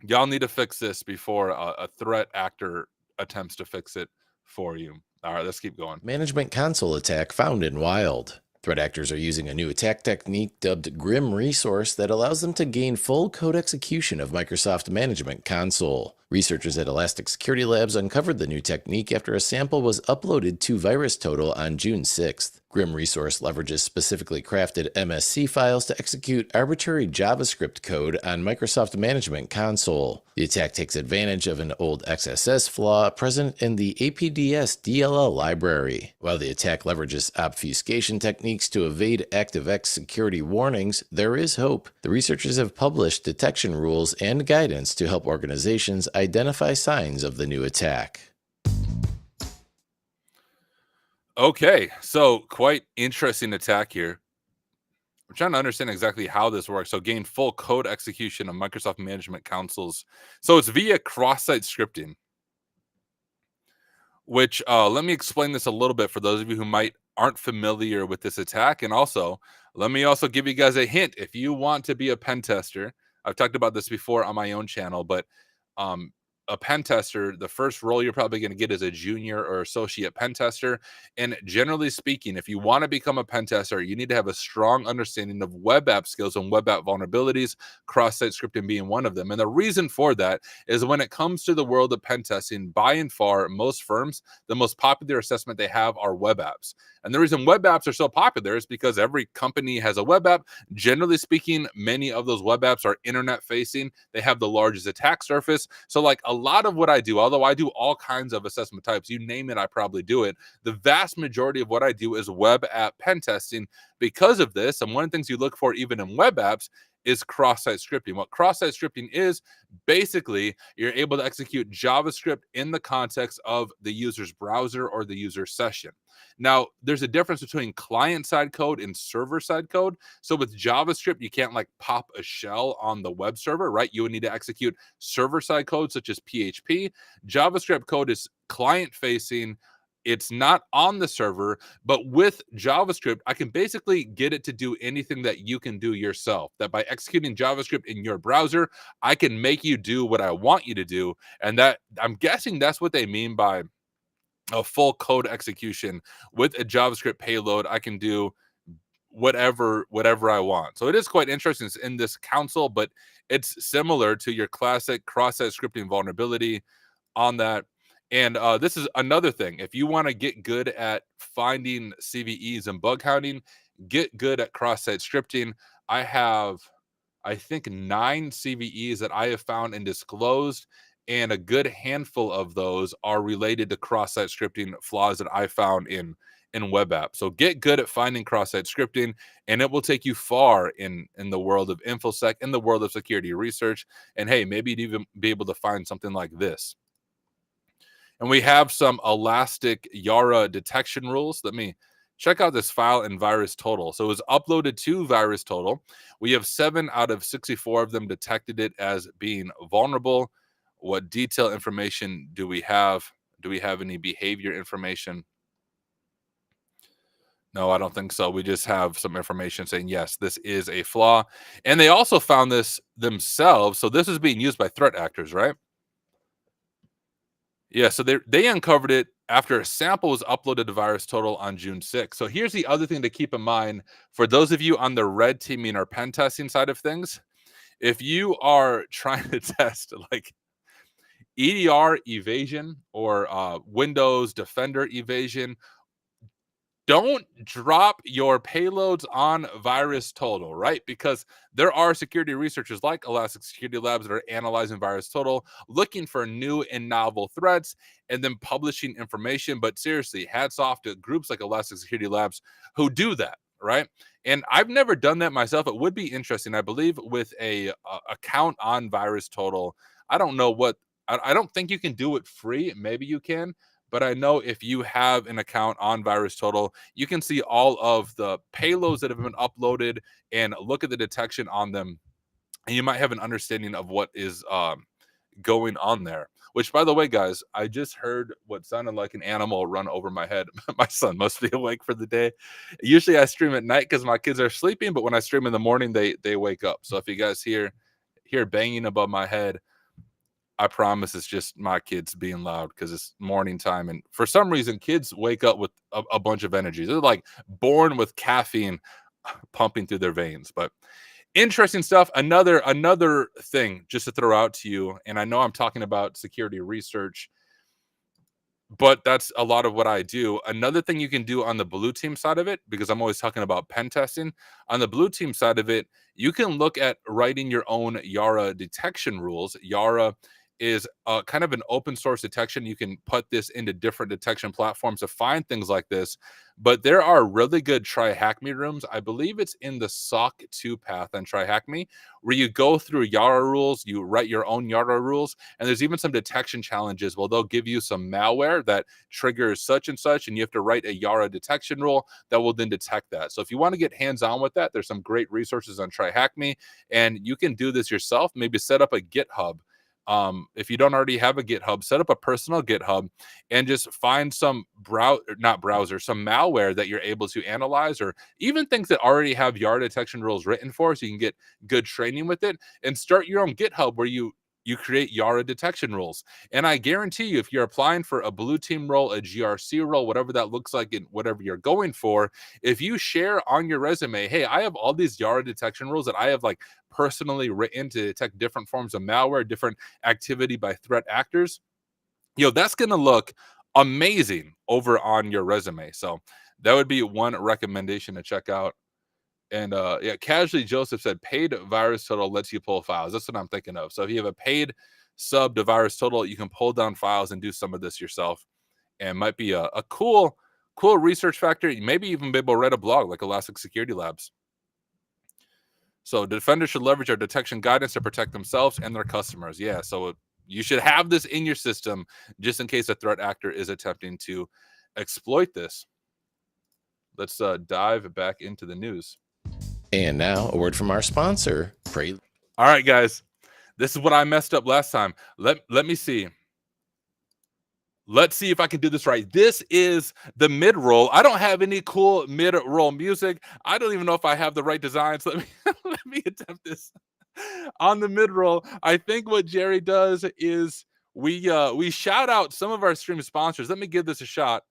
y'all need to fix this before a threat actor attempts to fix it for you. All right, let's keep going. Management console attack found in wild. Threat actors are using a new attack technique dubbed Grim Resource that allows them to gain full code execution of Microsoft Management Console. Researchers at Elastic Security Labs uncovered the new technique after a sample was uploaded to VirusTotal on June 6th. Grim Resource leverages specifically crafted MSC files to execute arbitrary JavaScript code on Microsoft Management Console. The attack takes advantage of an old XSS flaw present in the APDS DLL library. While the attack leverages obfuscation techniques to evade ActiveX security warnings, there is hope. The researchers have published detection rules and guidance to help organizations identify signs of the new attack. Okay, so quite interesting attack here. I'm trying to understand exactly how this works. So gain full code execution of Microsoft Management Consoles. So it's via cross-site scripting, which let me explain this a little bit for those of you who aren't familiar with this attack. And also, let me also give you guys a hint. If you want to be a pen tester, I've talked about this before on my own channel, but a pen tester, the first role you're probably going to get is a junior or associate pen tester. And generally speaking, if you want to become a pen tester, you need to have a strong understanding of web app skills and web app vulnerabilities, cross-site scripting being one of them. And the reason for that is when it comes to the world of pen testing, by and far, most firms, the most popular assessment they have are web apps. And the reason web apps are so popular is because every company has a web app. Generally speaking, many of those web apps are internet facing. They have the largest attack surface. So like a lot of what I do, although I do all kinds of assessment types, you name it, I probably do it. The vast majority of what I do is web app pen testing because of this. And one of the things you look for even in web apps is cross-site scripting. What cross-site scripting is, basically, you're able to execute JavaScript in the context of the user's browser or the user session. Now, there's a difference between client-side code and server-side code. So with JavaScript, you can't like pop a shell on the web server, right? You would need to execute server-side code such as PHP. JavaScript code is client-facing. It's not on the server, but with JavaScript, I can basically get it to do anything that you can do yourself. That by executing JavaScript in your browser, I can make you do what I want you to do. And that, I'm guessing that's what they mean by a full code execution. With a JavaScript payload, I can do whatever I want. So it is quite interesting. It's in this console, but it's similar to your classic cross-site scripting vulnerability on that. And this is another thing. If you want to get good at finding CVEs and bug hounding, get good at cross-site scripting. I have, I think, 9 CVEs that I have found and disclosed, and a good handful of those are related to cross-site scripting flaws that I found in web apps. So get good at finding cross-site scripting, and it will take you far in the world of InfoSec, in the world of security research. And hey, maybe you'd even be able to find something like this. And we have some Elastic Yara detection rules. Let me Check out this file in VirusTotal. So it was uploaded to VirusTotal. We have 7 out of 64 of them detected it as being vulnerable. What detailed information do we have? Do we have any behavior information? No, I don't think so. We just have some information saying, yes, this is a flaw. And they also found this themselves. So this is being used by threat actors, right? Yeah, so they uncovered it after a sample was uploaded to VirusTotal on June 6th. So here's the other thing to keep in mind for those of you on the red teaming or pen testing side of things. If you are trying to test like EDR evasion or Windows Defender evasion, don't drop your payloads on VirusTotal, right? Because there are security researchers like Elastic Security Labs that are analyzing VirusTotal, looking for new and novel threats, and then publishing information. But seriously, hats off to groups like Elastic Security Labs who do that, right? And I've never done that myself. It would be interesting. I believe with a account on VirusTotal, I don't know what, I don't think you can do it free. Maybe you can. But I know if you have an account on VirusTotal, you can see all of the payloads that have been uploaded and look at the detection on them. And you might have an understanding of what is going on there. Which, by the way, guys, I just heard what sounded like an animal run over my head. My son must be awake for the day. Usually I stream at night because my kids are sleeping, but when I stream in the morning, they wake up. So if you guys hear banging above my head, I promise it's just my kids being loud because it's morning time. And for some reason, kids wake up with a bunch of energy. They're like born with caffeine pumping through their veins. But interesting stuff. Another thing just to throw out to you, and I know I'm talking about security research, but that's a lot of what I do. Another thing you can do on the blue team side of it, because I'm always talking about pen testing, on the blue team side of it, you can look at writing your own Yara detection rules. Yara is kind of an open source detection. You can put this into different detection platforms to find things like this, but there are really good Try Hack Me rooms. I believe it's in the SOC 2 path on Try Hack Me, where you go through Yara rules, you write your own Yara rules, and there's even some detection challenges. Well, they'll give you some malware that triggers such and such, and you have to write a Yara detection rule that will then detect that. So if you want to get hands-on with that, there's some great resources on Try Hack Me, and you can do this yourself. Maybe set up a GitHub. If you don't already have a GitHub, set up a personal GitHub and just find some some malware that you're able to analyze, or even things that already have Yara detection rules written for, so you can get good training with it, and start your own GitHub where you create Yara detection rules. And I guarantee you, if you're applying for a blue team role, a GRC role, whatever that looks like and whatever you're going for, if you share on your resume, hey, I have all these Yara detection rules that I have like personally written to detect different forms of malware, different activity by threat actors, that's going to look amazing over on your resume. So that would be one recommendation to check out. And Casually Joseph said paid VirusTotal lets you pull files. That's what I'm thinking of. So if you have a paid sub to VirusTotal, you can pull down files and do some of this yourself. And might be a cool research factor. You maybe even be able to write a blog like Elastic Security Labs. So defenders should leverage our detection guidance to protect themselves and their customers. Yeah, so you should have this in your system just in case a threat actor is attempting to exploit this. Let's dive back into the news. And now, a word from our sponsor, Pray. All right, guys. This is what I messed up last time. Let me see. Let's see if I can do this right. This is the mid-roll. I don't have any cool mid-roll music. I don't even know if I have the right designs. Let me attempt this. On the mid-roll, I think what Jerry does is we shout out some of our stream sponsors. Let me give this a shot.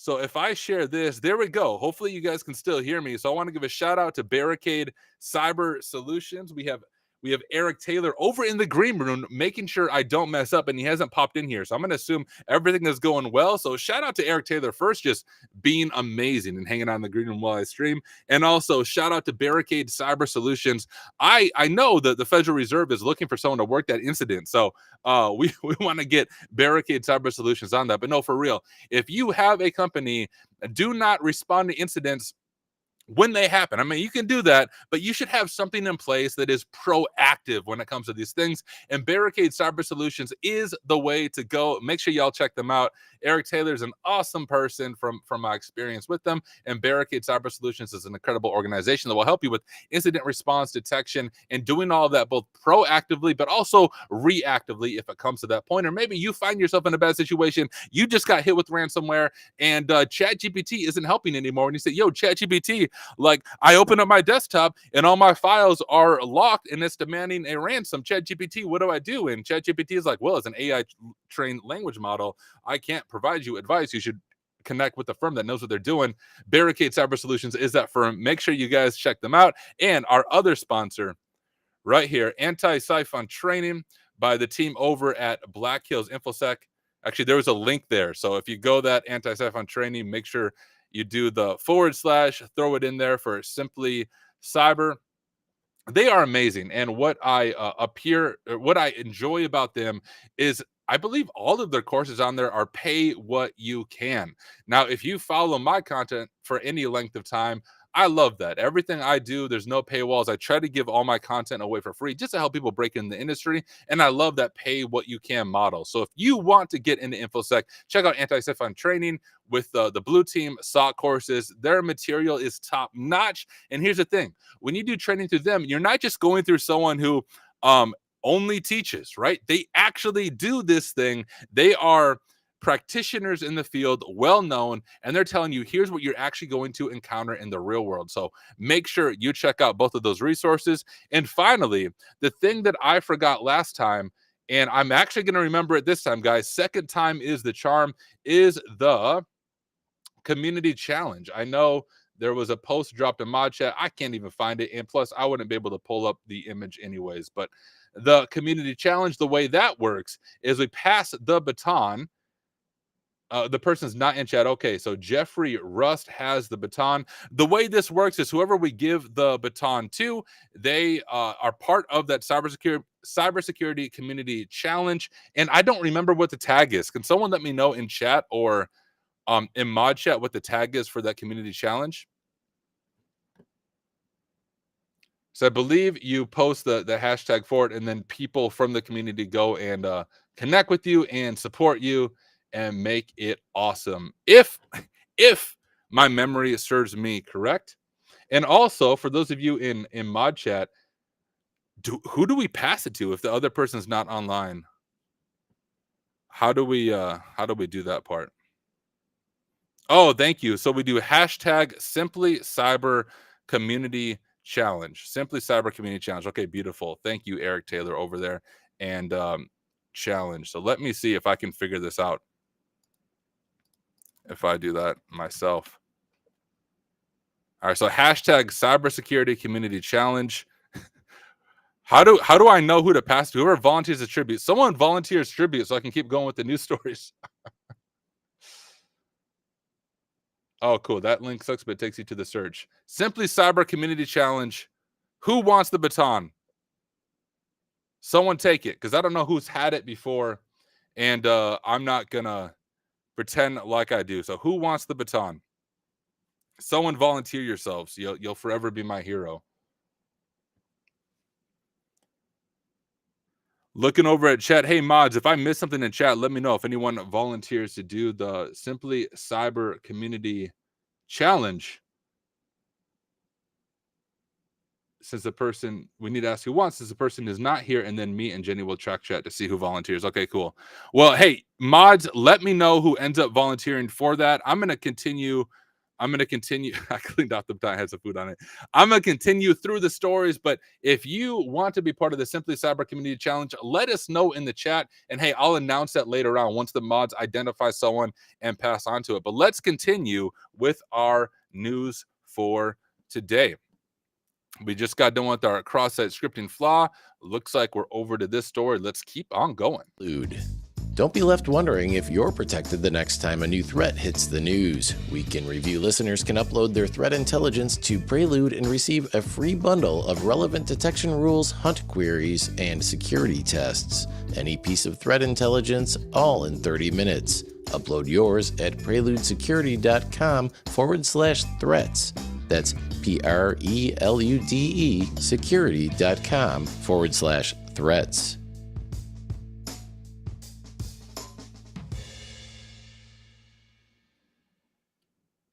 So if I share this, there we go. Hopefully you guys can still hear me. So I want to give a shout out to Barricade Cyber Solutions. We have Eric Taylor over in the green room, making sure I don't mess up, and he hasn't popped in here. So I'm going to assume everything is going well. So shout out to Eric Taylor first, just being amazing and hanging out in the green room while I stream. And also shout out to Barricade Cyber Solutions. I know that the Federal Reserve is looking for someone to work that incident. So we want to get Barricade Cyber Solutions on that. But no, for real, if you have a company, do not respond to incidents when they happen. I mean, you can do that, but you should have something in place that is proactive when it comes to these things. And Barricade Cyber Solutions is the way to go. Make sure y'all check them out. Eric Taylor is an awesome person from my experience with them. And Barricade Cyber Solutions is an incredible organization that will help you with incident response detection and doing all of that both proactively, but also reactively if it comes to that point. Or maybe you find yourself in a bad situation. You just got hit with ransomware and ChatGPT isn't helping anymore. And you say, yo, ChatGPT, like I open up my desktop and all my files are locked and it's demanding a ransom. ChatGPT, what do I do? And ChatGPT is like, well, as an AI trained language model, I can't provide you advice. You should connect with the firm that knows what they're doing. Barricade Cyber Solutions is that firm. Make sure you guys check them out. And our other sponsor right here, Antisyphon training by the team over at Black Hills InfoSec. Actually, there was a link there. So if you go that Antisyphon training, make sure you do the / throw it in there for Simply Cyber. They are amazing. And what I enjoy about them is I believe all of their courses on there are pay what you can. Now, if you follow my content for any length of time, I love that. Everything I do, there's no paywalls. I try to give all my content away for free just to help people break in the industry. And I love that pay what you can model. So if you want to get into InfoSec, check out Antisyphon training with the Blue Team SOC courses. Their material is top notch. And here's the thing. When you do training through them, you're not just going through someone who only teaches, right? They actually do this thing. They are practitioners in the field, well known, and they're telling you here's what you're actually going to encounter in the real world. So make sure you check out both of those resources. And finally, the thing that I forgot last time, and I'm actually going to remember it this time, guys, second time is the charm, is the community challenge. I know there was a post dropped in mod chat. I can't even find it. And plus, I wouldn't be able to pull up the image anyways. But the community challenge, the way that works is we pass the baton. The person's not in chat. Okay, so Jeffrey Rust has the baton. The way this works is whoever we give the baton to, they are part of that cybersecurity community challenge. And I don't remember what the tag is. Can someone let me know in chat or in mod chat what the tag is for that community challenge? So I believe you post the hashtag for it, and then people from the community go and connect with you and support you and make it awesome. If my memory serves me correct. And also for those of you in mod chat, who do we pass it to if the other person's not online? How do we do that part? Oh, thank you. So we do hashtag Simply Cyber Community Challenge. Simply Cyber Community Challenge. Okay, beautiful. Thank you, Eric Taylor over there. And challenge. So let me see if I can figure this out. If I do that myself. All right, so hashtag Cybersecurity Community Challenge. How do I know who to pass to? Whoever volunteers a tribute. Someone volunteers tribute so I can keep going with the news stories. Oh, cool. That link sucks, but it takes you to the search. Simply Cyber Community Challenge. Who wants the baton? Someone take it, because I don't know who's had it before, and I'm not going to pretend like I do. So who wants the baton? Someone volunteer yourselves. You'll forever be my hero. Looking over at chat. Hey, mods, if I missed something in chat, let me know if anyone volunteers to do the Simply Cyber Community Challenge. Since the person, we need to ask who wants, since the person is not here, and then me and Jenny will track chat to see who volunteers. Okay, cool. Well, hey, mods, let me know who ends up volunteering for that. I'm going to continue. I cleaned out the baton, had some food on it. I'm going to continue through the stories, but if you want to be part of the Simply Cyber Community Challenge, let us know in the chat. And hey, I'll announce that later on once the mods identify someone and pass on to it. But let's continue with our news for today. We just got done with our cross-site scripting flaw. Looks like we're over to this story. Let's keep on going. Don't be left wondering if you're protected the next time a new threat hits the news. Week in Review listeners can upload their threat intelligence to Prelude and receive a free bundle of relevant detection rules, hunt queries, and security tests. Any piece of threat intelligence, all in 30 minutes. Upload yours at preludesecurity.com/threats. That's PRELUDE security.com/threats.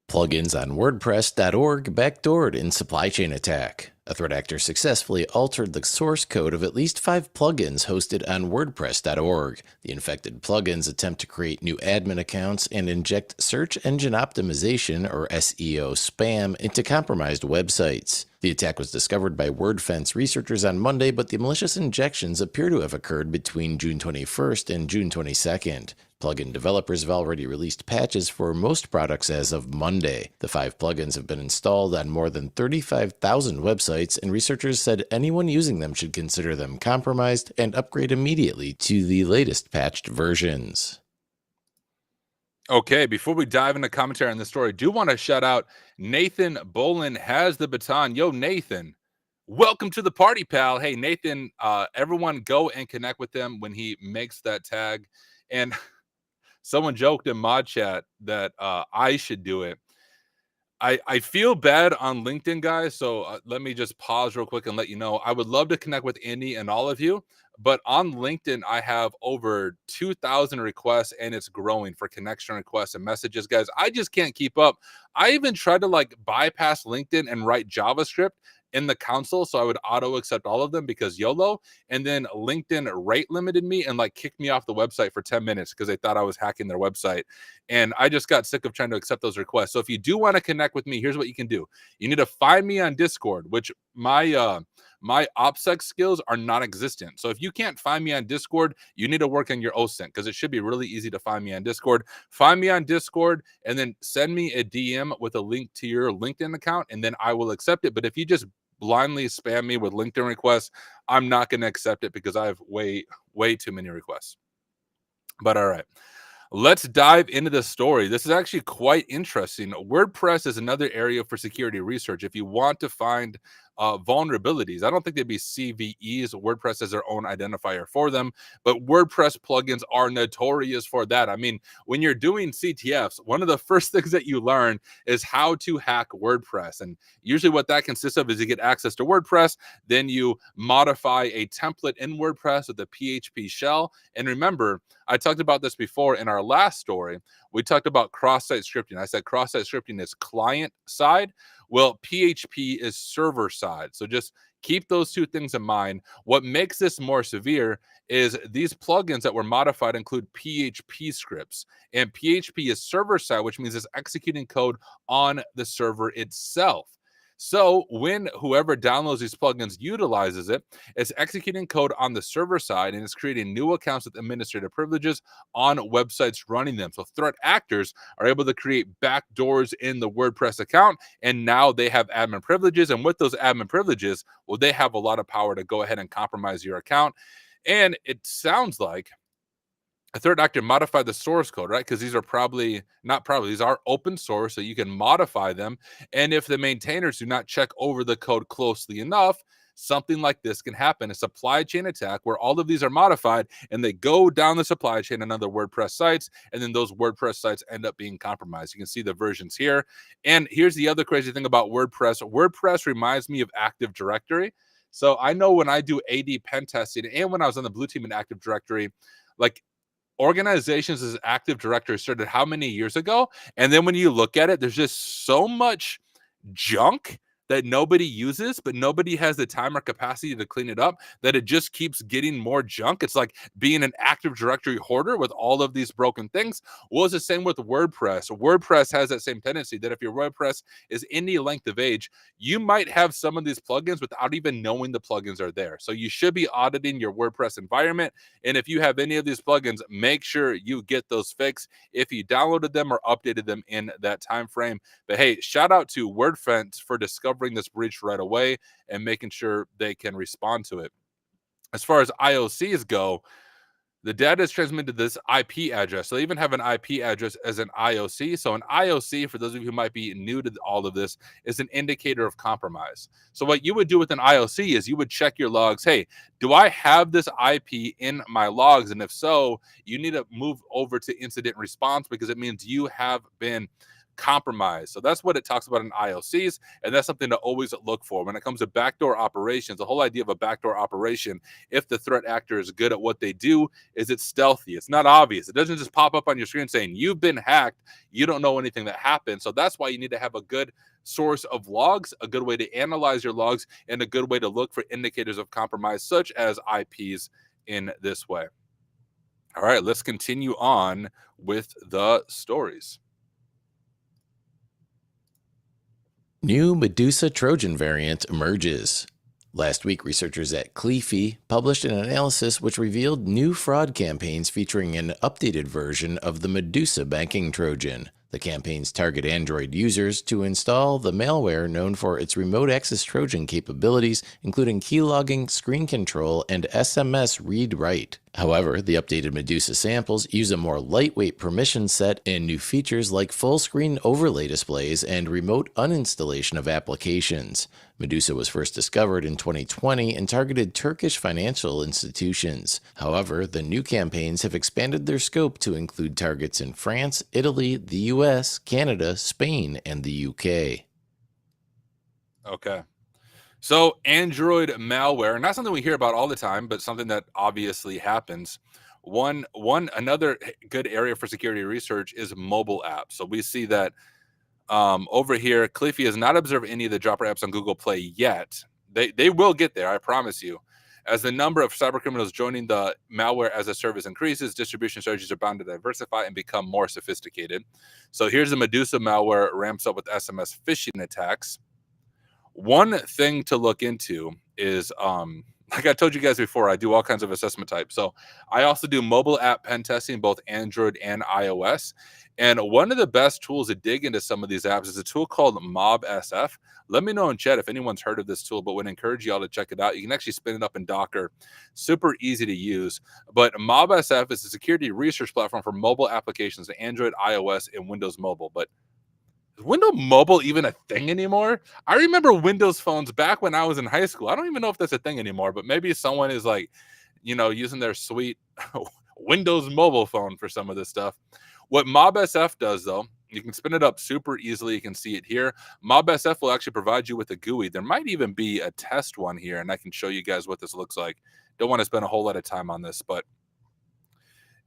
Plugins on WordPress.org backdoored in supply chain attack. A threat actor successfully altered the source code of at least 5 plugins hosted on WordPress.org. The infected plugins attempt to create new admin accounts and inject search engine optimization, or SEO, spam into compromised websites. The attack was discovered by WordFence researchers on Monday, but the malicious injections appear to have occurred between June 21st and June 22nd. Plugin developers have already released patches for most products as of Monday. The 5 plugins have been installed on more than 35,000 websites, and researchers said anyone using them should consider them compromised and upgrade immediately to the latest patched versions. Okay, before we dive into commentary on the story, I do want to shout out Nathan Bolin has the baton. Yo, Nathan, welcome to the party, pal. Hey, Nathan, everyone go and connect with him when he makes that tag. And someone joked in mod chat that I should do it. I feel bad on LinkedIn, guys, so let me just pause real quick and let you know. I would love to connect with Andy and all of you, but on LinkedIn, I have over 2,000 requests, and it's growing for connection requests and messages, guys. I just can't keep up. I even tried to bypass LinkedIn and write JavaScript in the console so I would auto accept all of them because YOLO, and then LinkedIn rate limited me and kicked me off the website for 10 minutes because they thought I was hacking their website. And I just got sick of trying to accept those requests. So if you do want to connect with me, here's what you can do. You need to find me on Discord, which my OPSEC skills are non-existent. So if you can't find me on Discord, you need to work on your OSINT because it should be really easy to find me on Discord. Find me on Discord and then send me a DM with a link to your LinkedIn account, and then I will accept it. But if you just blindly spam me with LinkedIn requests, I'm not going to accept it because I have way too many requests. But all right, let's dive into the story. This is actually quite interesting. WordPress is another area for security research. If you want to find vulnerabilities, I don't think they'd be CVEs. WordPress has their own identifier for them, but WordPress plugins are notorious for that. I mean, when you're doing CTFs, one of the first things that you learn is how to hack WordPress. And usually what that consists of is you get access to WordPress, then you modify a template in WordPress with a PHP shell. And remember, I talked about this before in our last story. We talked about cross-site scripting. I said cross-site scripting is client side. Well, PHP is server side. So just keep those two things in mind. What makes this more severe is these plugins that were modified include PHP scripts. And PHP is server side, which means it's executing code on the server itself. So when whoever downloads these plugins utilizes it, it's executing code on the server side and it's creating new accounts with administrative privileges on websites running them. So threat actors are able to create backdoors in the WordPress account, and now they have admin privileges. And with those admin privileges, well, they have a lot of power to go ahead and compromise your account. And it sounds like a third actor modified the source code, right? Because these are these are open source, so you can modify them. And if the maintainers do not check over the code closely enough, something like this can happen. A supply chain attack where all of these are modified and they go down the supply chain on other WordPress sites, and then those WordPress sites end up being compromised. You can see the versions here. And here's the other crazy thing about WordPress. WordPress reminds me of Active Directory. So I know when I do AD pen testing and when I was on the blue team in Active Directory, organizations as Active Directory started how many years ago? And then when you look at it, there's just so much junk that nobody uses, but nobody has the time or capacity to clean it up, that it just keeps getting more junk. It's like being an Active Directory hoarder with all of these broken things. Well, it's the same with WordPress. WordPress has that same tendency that if your WordPress is any length of age, you might have some of these plugins without even knowing the plugins are there. So you should be auditing your WordPress environment. And if you have any of these plugins, make sure you get those fixed if you downloaded them or updated them in that time frame. But hey, shout out to WordFence for discovering this breach right away and making sure they can respond to it. As far as IOCs go, the data is transmitted to this IP address. So they even have an IP address as an IOC. So an IOC, for those of you who might be new to all of this, is an indicator of compromise. So what you would do with an IOC is you would check your logs. Hey, do I have this IP in my logs? And if so, you need to move over to incident response because it means you have been compromised. So that's what it talks about in IOCs, and that's something to always look for. When it comes to backdoor operations, the whole idea of a backdoor operation, if the threat actor is good at what they do, is it's stealthy. It's not obvious. It doesn't just pop up on your screen saying, you've been hacked. You don't know anything that happened. So that's why you need to have a good source of logs, a good way to analyze your logs, and a good way to look for indicators of compromise, such as IPs in this way. All right, let's continue on with the stories. New Medusa Trojan variant emerges. Last week, researchers at CISO published an analysis which revealed new fraud campaigns featuring an updated version of the Medusa banking Trojan. The campaigns target Android users to install the malware known for its remote access Trojan capabilities, including keylogging, screen control, and SMS read-write. However, the updated Medusa samples use a more lightweight permission set and new features like full-screen overlay displays and remote uninstallation of applications. Medusa was first discovered in 2020 and targeted Turkish financial institutions. However, the new campaigns have expanded their scope to include targets in France, Italy, the US, Canada, Spain, and the UK. Okay. So Android malware, not something we hear about all the time, but something that obviously happens. Another good area for security research is mobile apps. So we see that over here, Cliffy has not observed any of the dropper apps on Google Play yet. They will get there, I promise you. As the number of cybercriminals joining the malware as a service increases, distribution strategies are bound to diversify and become more sophisticated. So here's the Medusa malware ramps up with SMS phishing attacks. One thing to look into is, like I told you guys before, I do all kinds of assessment types. So I also do mobile app pen testing, both Android and iOS. And one of the best tools to dig into some of these apps is a tool called MoveIT. Let me know in chat if anyone's heard of this tool, but would encourage y'all to check it out. You can actually spin it up in Docker. Super easy to use. But MoveIT is a security research platform for mobile applications to Android, iOS, and Windows Mobile. But is Windows Mobile even a thing anymore? I remember Windows phones back when I was in high school. I don't even know if that's a thing anymore, but maybe someone is like, using their sweet Windows Mobile phone for some of this stuff. What MobSF does, though, you can spin it up super easily. You can see it here. MobSF will actually provide you with a GUI. There might even be a test one here, and I can show you guys what this looks like. Don't want to spend a whole lot of time on this, but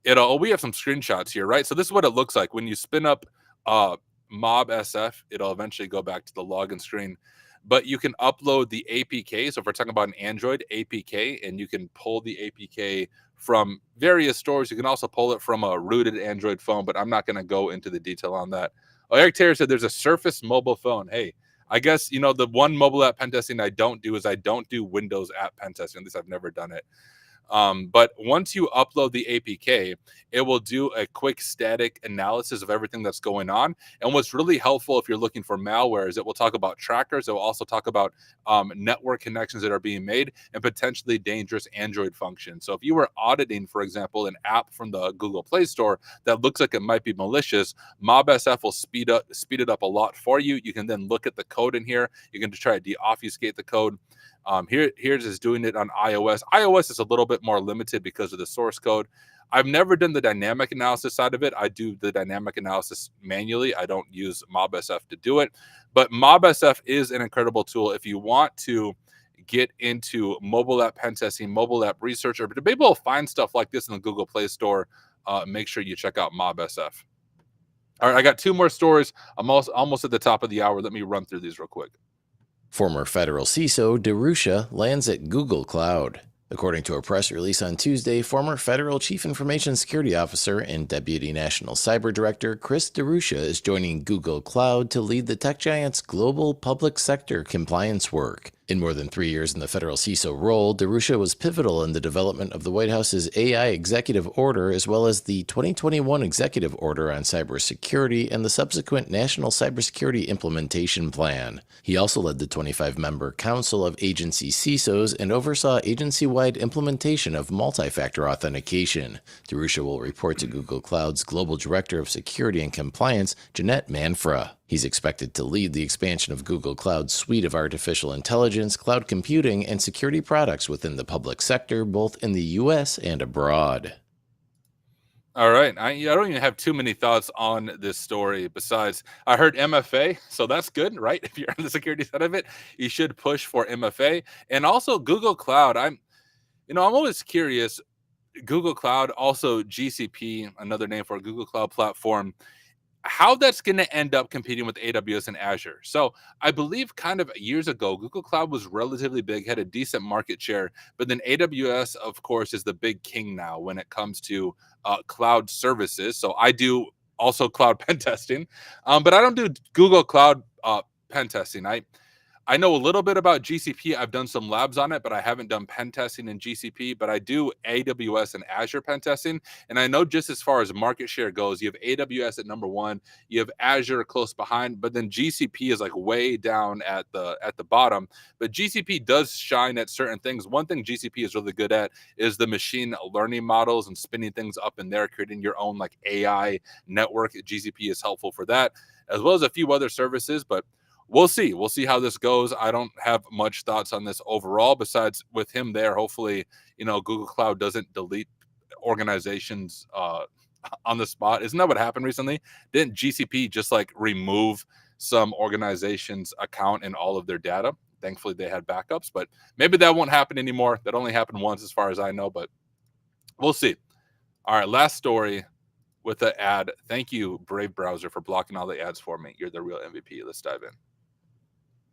we have some screenshots here, right? So this is what it looks like when you spin up MobSF. It'll eventually go back to the login screen, but you can upload the APK. So if we're talking about an Android APK, and you can pull the APK from various stores. You can also pull it from a rooted Android phone, but I'm not going to go into the detail on that. Eric Taylor said there's a Surface mobile phone. Hey, I guess, the one mobile app pen testing I don't do is I don't do Windows app pen testing. At least I've never done it. But once you upload the APK, it will do a quick static analysis of everything that's going on. And what's really helpful if you're looking for malware is it will talk about trackers. It will also talk about network connections that are being made and potentially dangerous Android functions. So if you were auditing, for example, an app from the Google Play Store that looks like it might be malicious, MobSF will speed it up a lot for you. You can then look at the code in here. You can try to deobfuscate the code. Here's is doing it on iOS. iOS is a little bit more limited because of the source code. I've never done the dynamic analysis side of it. I do the dynamic analysis manually. I don't use MobSF to do it. But MobSF is an incredible tool if you want to get into mobile app pen testing, mobile app research, or to be able to find stuff like this in the Google Play Store. Make sure you check out MobSF. All right, I got two more stories. I'm almost at the top of the hour. Let me run through these real quick. Former federal CISO Darusha lands at Google Cloud. According to a press release on Tuesday, former federal chief information security officer and deputy national cyber director Chris Darusha is joining Google Cloud to lead the tech giant's global public sector compliance work. In more than 3 years in the federal CISO role, Darusha was pivotal in the development of the White House's AI executive order, as well as the 2021 executive order on cybersecurity and the subsequent national cybersecurity implementation plan. He also led the 25-member Council of Agency CISOs and oversaw agency-wide implementation of multi-factor authentication. Darusha will report to Google Cloud's Global Director of Security and Compliance, Jeanette Manfra. He's expected to lead the expansion of Google Cloud's suite of artificial intelligence, cloud computing, and security products within the public sector, both in the U.S. and abroad. All right. I don't even have too many thoughts on this story besides I heard MFA, so that's good, right? If you're on the security side of it, you should push for MFA. And also Google Cloud. I'm always curious. Google Cloud, also GCP, another name for a Google Cloud platform, how that's going to end up competing with AWS and Azure. So I believe kind of years ago, Google Cloud was relatively big, had a decent market share, but then AWS, of course, is the big king now when it comes to cloud services. So I do also cloud pen testing, but I don't do Google Cloud pen testing. I know a little bit about GCP. I've done some labs on it, but I haven't done pen testing in GCP, but I do AWS and Azure pen testing. And I know just as far as market share goes, you have AWS at number one, you have Azure close behind, but then GCP is like way down at the bottom. But GCP does shine at certain things. One thing GCP is really good at is the machine learning models and spinning things up in there, creating your own like AI network. GCP is helpful for that, as well as a few other services, but we'll see. We'll see how this goes. I don't have much thoughts on this overall, besides with him there. Hopefully, Google Cloud doesn't delete organizations on the spot. Isn't that what happened recently? Didn't GCP just like remove some organization's account and all of their data? Thankfully, they had backups, but maybe that won't happen anymore. That only happened once, as far as I know, but we'll see. All right, last story with the ad. Thank you, Brave Browser, for blocking all the ads for me. You're the real MVP. Let's dive in.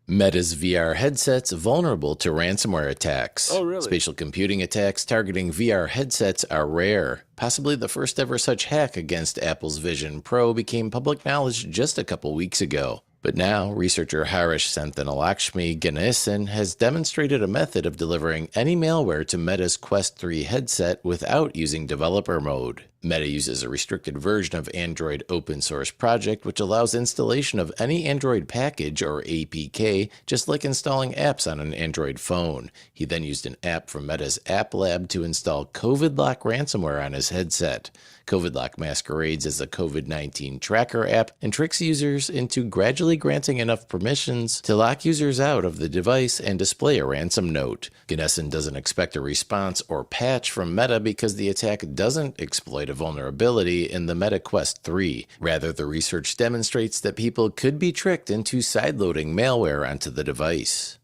Meta's VR headsets vulnerable to ransomware attacks. Oh, really? Spatial computing attacks targeting VR headsets are rare. Possibly the first ever such hack against Apple's Vision Pro became public knowledge just a couple weeks ago. But now, researcher Harish Santhanalakshmi Ganesan has demonstrated a method of delivering any malware to Meta's Quest 3 headset without using developer mode. Meta uses a restricted version of Android open source project which allows installation of any Android package or APK, just like installing apps on an Android phone. He then used an app from Meta's App Lab to install COVID-Lock ransomware on his headset. COVID-Lock masquerades as a COVID-19 tracker app and tricks users into gradually granting enough permissions to lock users out of the device and display a ransom note. Ganesan doesn't expect a response or patch from Meta because the attack doesn't exploit a vulnerability in the Meta Quest 3. Rather, the research demonstrates that people could be tricked into sideloading malware onto the device.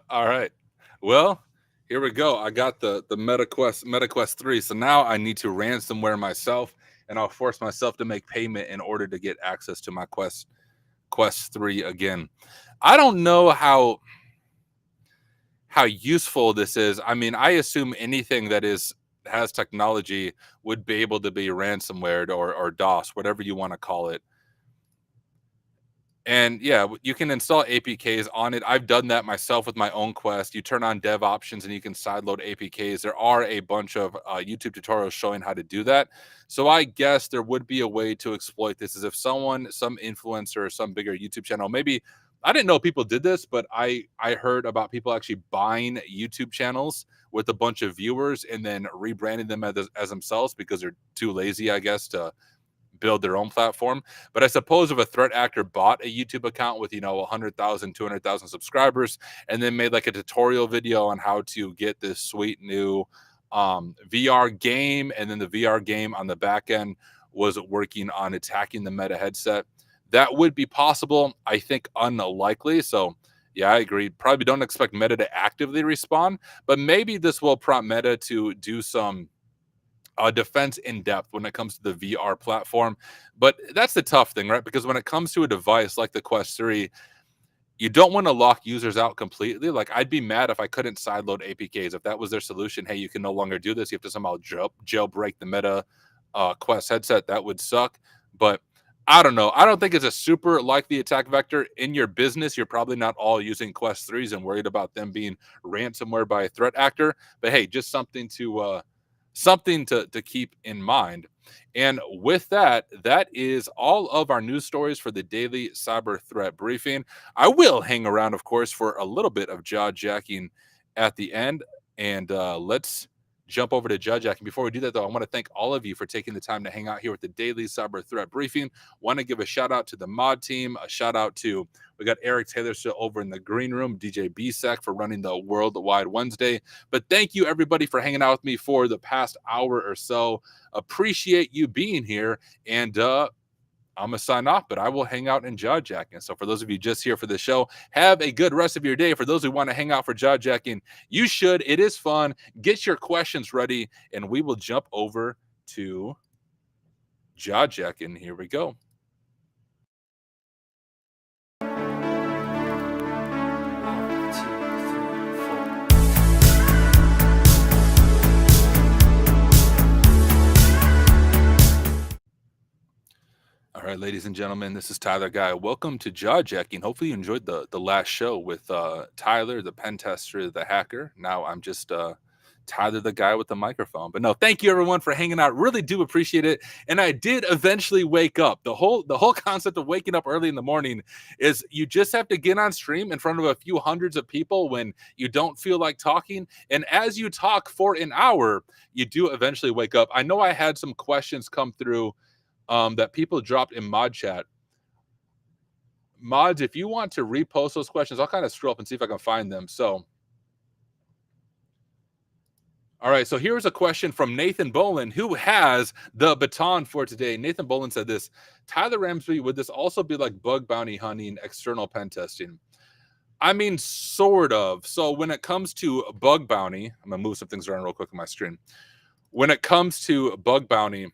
All right. Well, here we go. I got the Meta Quest 3. So now I need to ransomware myself, and I'll force myself to make payment in order to get access to my Quest 3 again. I don't know how useful this is. I mean, I assume anything that has technology would be able to be ransomwared or DOS, whatever you want to call it. And yeah, you can install APKs on it. I've done that myself with my own Quest. You turn on dev options and you can sideload APKs. There are a bunch of YouTube tutorials showing how to do that. So I guess there would be a way to exploit this, as if some influencer or some bigger YouTube channel, maybe, I didn't know people did this, but I heard about people actually buying YouTube channels with a bunch of viewers and then rebranding them as themselves because they're too lazy, I guess, to build their own platform. But I suppose if a threat actor bought a YouTube account with 100,000, 200,000 subscribers and then made like a tutorial video on how to get this sweet new VR game, and then the VR game on the back end was working on attacking the Meta headset, that would be possible. I think unlikely. So yeah, I agree. Probably don't expect Meta to actively respond, but maybe this will prompt Meta to do some defense in depth when it comes to the VR platform. But that's the tough thing, right? Because when it comes to a device like the Quest 3, you don't want to lock users out completely. Like, I'd be mad if I couldn't sideload APKs. If that was their solution, hey, you can no longer do this. You have to somehow jailbreak the Meta Quest headset. That would suck. But I don't know. I don't think it's a super likely attack vector. In your business, you're probably not all using Quest 3s and worried about them being ransomware by a threat actor. But hey, just something to keep in mind. And with that is all of our news stories for the daily cyber threat briefing. I will hang around, of course, for a little bit of jaw jacking at the end. And let's jump over to Judge. And before we do that, though, I want to thank all of you for taking the time to hang out here with the daily cyber threat briefing. Want to give a shout out to the mod team, a shout out to, we got Eric Taylor still over in the green room, DJ BSEC for running the Worldwide Wednesday. But thank you, everybody, for hanging out with me for the past hour or so. Appreciate you being here. And I'm going to sign off, but I will hang out in jaw jacking. So for those of you just here for the show, have a good rest of your day. For those who want to hang out for jaw jacking, you should. It is fun. Get your questions ready, and we will jump over to jaw jacking. Here we go. All right, ladies and gentlemen, this is Tyler Guy. Welcome to Jaw Jacking. Hopefully you enjoyed the last show with Tyler, the pen tester, the hacker. Now I'm just Tyler, the guy with the microphone. But no, thank you everyone for hanging out. Really do appreciate it. And I did eventually wake up. The whole concept of waking up early in the morning is you just have to get on stream in front of a few hundreds of people when you don't feel like talking. And as you talk for an hour, you do eventually wake up. I know I had some questions come through that people dropped in mod chat. Mods, if you want to repost those questions, I'll kind of scroll up and see if I can find them. So, all right, so here's a question from Nathan Bolin, who has the baton for today. Nathan Bolin said this: Tyler Ramsby, would this also be like bug bounty hunting, external pen testing? I mean, sort of. So when it comes to bug bounty, I'm going to move some things around real quick on my screen. When it comes to bug bounty,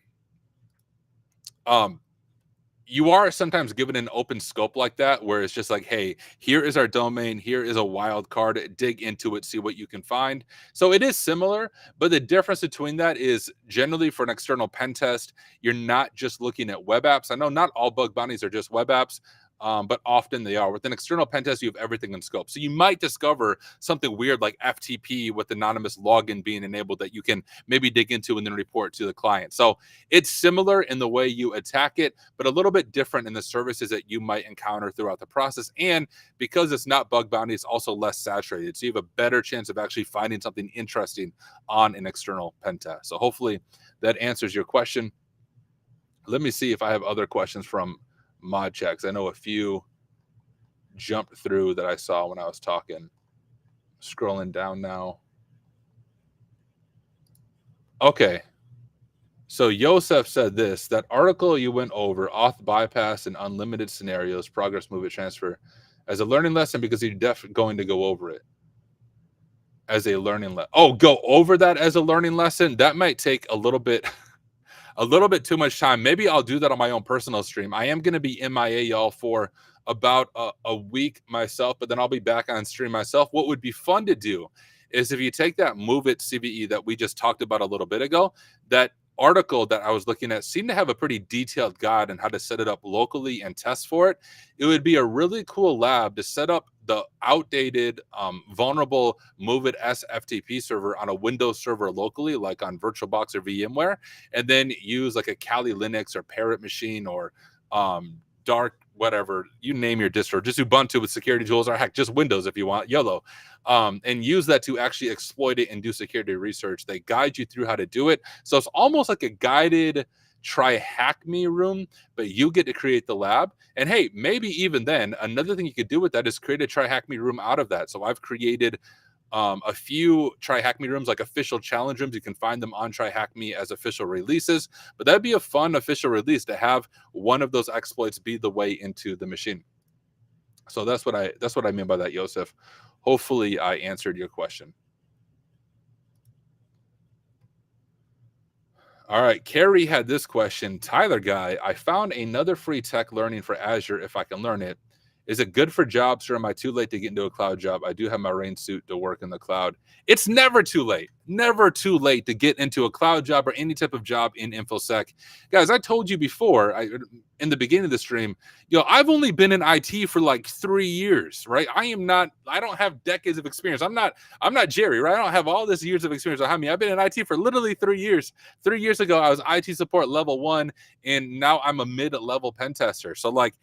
you are sometimes given an open scope like that, where it's just like, hey, here is our domain, here is a wild card, dig into it, see what you can find. So it is similar, but the difference between that is generally for an external pen test, you're not just looking at web apps. I know not all bug bounties are just web apps, but often they are. With an external pen test, you have everything in scope. So you might discover something weird like FTP with anonymous login being enabled that you can maybe dig into and then report to the client. So it's similar in the way you attack it, but a little bit different in the services that you might encounter throughout the process. And because it's not bug bounty, it's also less saturated. So you have a better chance of actually finding something interesting on an external pen test. So hopefully that answers your question. Let me see if I have other questions from mod checks. I know a few jumped through that I saw when I was talking. Scrolling down now. Okay. So Yosef said this: that article you went over, auth bypass and unlimited scenarios, progress, move it, transfer, as a learning lesson, because you're definitely going to go over it as a learning lesson. Oh, go over that as a learning lesson? That might take a little bit too much time. Maybe I'll do that on my own personal stream. I am going to be MIA, y'all, for about a week myself, but then I'll be back on stream myself. What would be fun to do is if you take that MoveIT CVE that we just talked about a little bit ago, that article that I was looking at seemed to have a pretty detailed guide on how to set it up locally and test for it. It would be a really cool lab to set up the outdated, vulnerable MoveIT FTP server on a Windows server locally, like on VirtualBox or VMware, and then use like a Kali Linux or Parrot machine or Dark, whatever, you name your distro, just Ubuntu with security tools, or heck, just Windows if you want, YOLO, and use that to actually exploit it and do security research. They guide you through how to do it. So it's almost like a guided try hack me room, but you get to create the lab. And hey, maybe even then, another thing you could do with that is create a try hack me room out of that. So I've created a few try hack me rooms, like official challenge rooms. You can find them on try hack me as official releases, but that'd be a fun official release to have one of those exploits be the way into the machine. So that's what I mean by that, Yosef. Hopefully I answered your question. All right, Carrie had this question. Tyler Guy, I found another free tech learning for Azure if I can learn it. Is it good for jobs, or am I too late to get into a cloud job? I do have my rain suit to work in the cloud. It's never too late. Never too late to get into a cloud job or any type of job in InfoSec. Guys, I told you before, in the beginning of the stream, I've only been in IT for like 3 years, right? I don't have decades of experience. I'm not Jerry, right? I don't have all this years of experience behind me. I've been in IT for literally 3 years. 3 years ago, I was IT support level 1, and now I'm a mid-level pen tester. So like,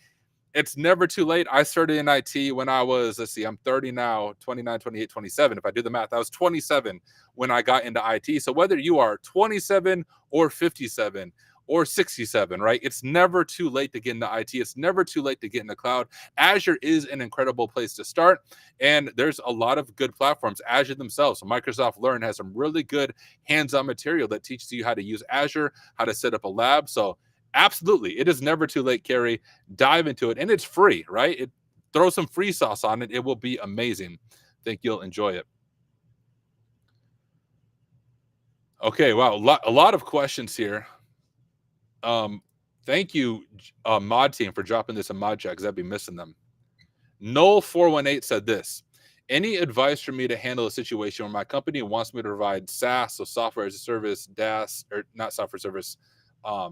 it's never too late. I started in IT when I was, let's see, I'm 30 now, 29, 28, 27. If I do the math, I was 27 when I got into IT. So whether you are 27 or 57 or 67, right? It's never too late to get into IT. It's never too late to get in the cloud. Azure is an incredible place to start. And there's a lot of good platforms. Azure themselves, so Microsoft Learn has some really good hands-on material that teaches you how to use Azure, how to set up a lab. So absolutely, it is never too late, Carrie. Dive into it, and it's free, right? Throw some free sauce on it. It will be amazing. Think you'll enjoy it. Okay, wow, a lot of questions here. Thank you, mod team, for dropping this in mod chat, because I'd be missing them. Noel418 said this: any advice for me to handle a situation where my company wants me to provide SaaS, so software as a service, DaaS, or not software service,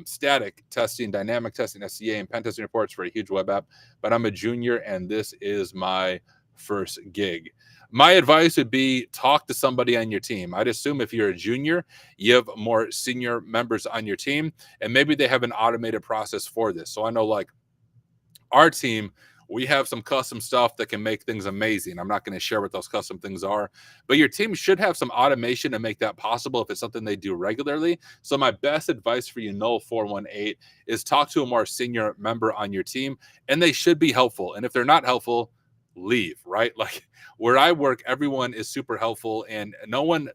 static testing, dynamic testing, SCA, and pen testing reports for a huge web app, but I'm a junior and this is my first gig? My advice would be talk to somebody on your team. I'd assume if you're a junior, you have more senior members on your team, and maybe they have an automated process for this. So I know, like, our team, we have some custom stuff that can make things amazing. I'm not going to share what those custom things are, but your team should have some automation to make that possible if it's something they do regularly. So my best advice for you, Noel418, is talk to a more senior member on your team, and they should be helpful. And if they're not helpful, leave, right? Like, where I work, everyone is super helpful, and no one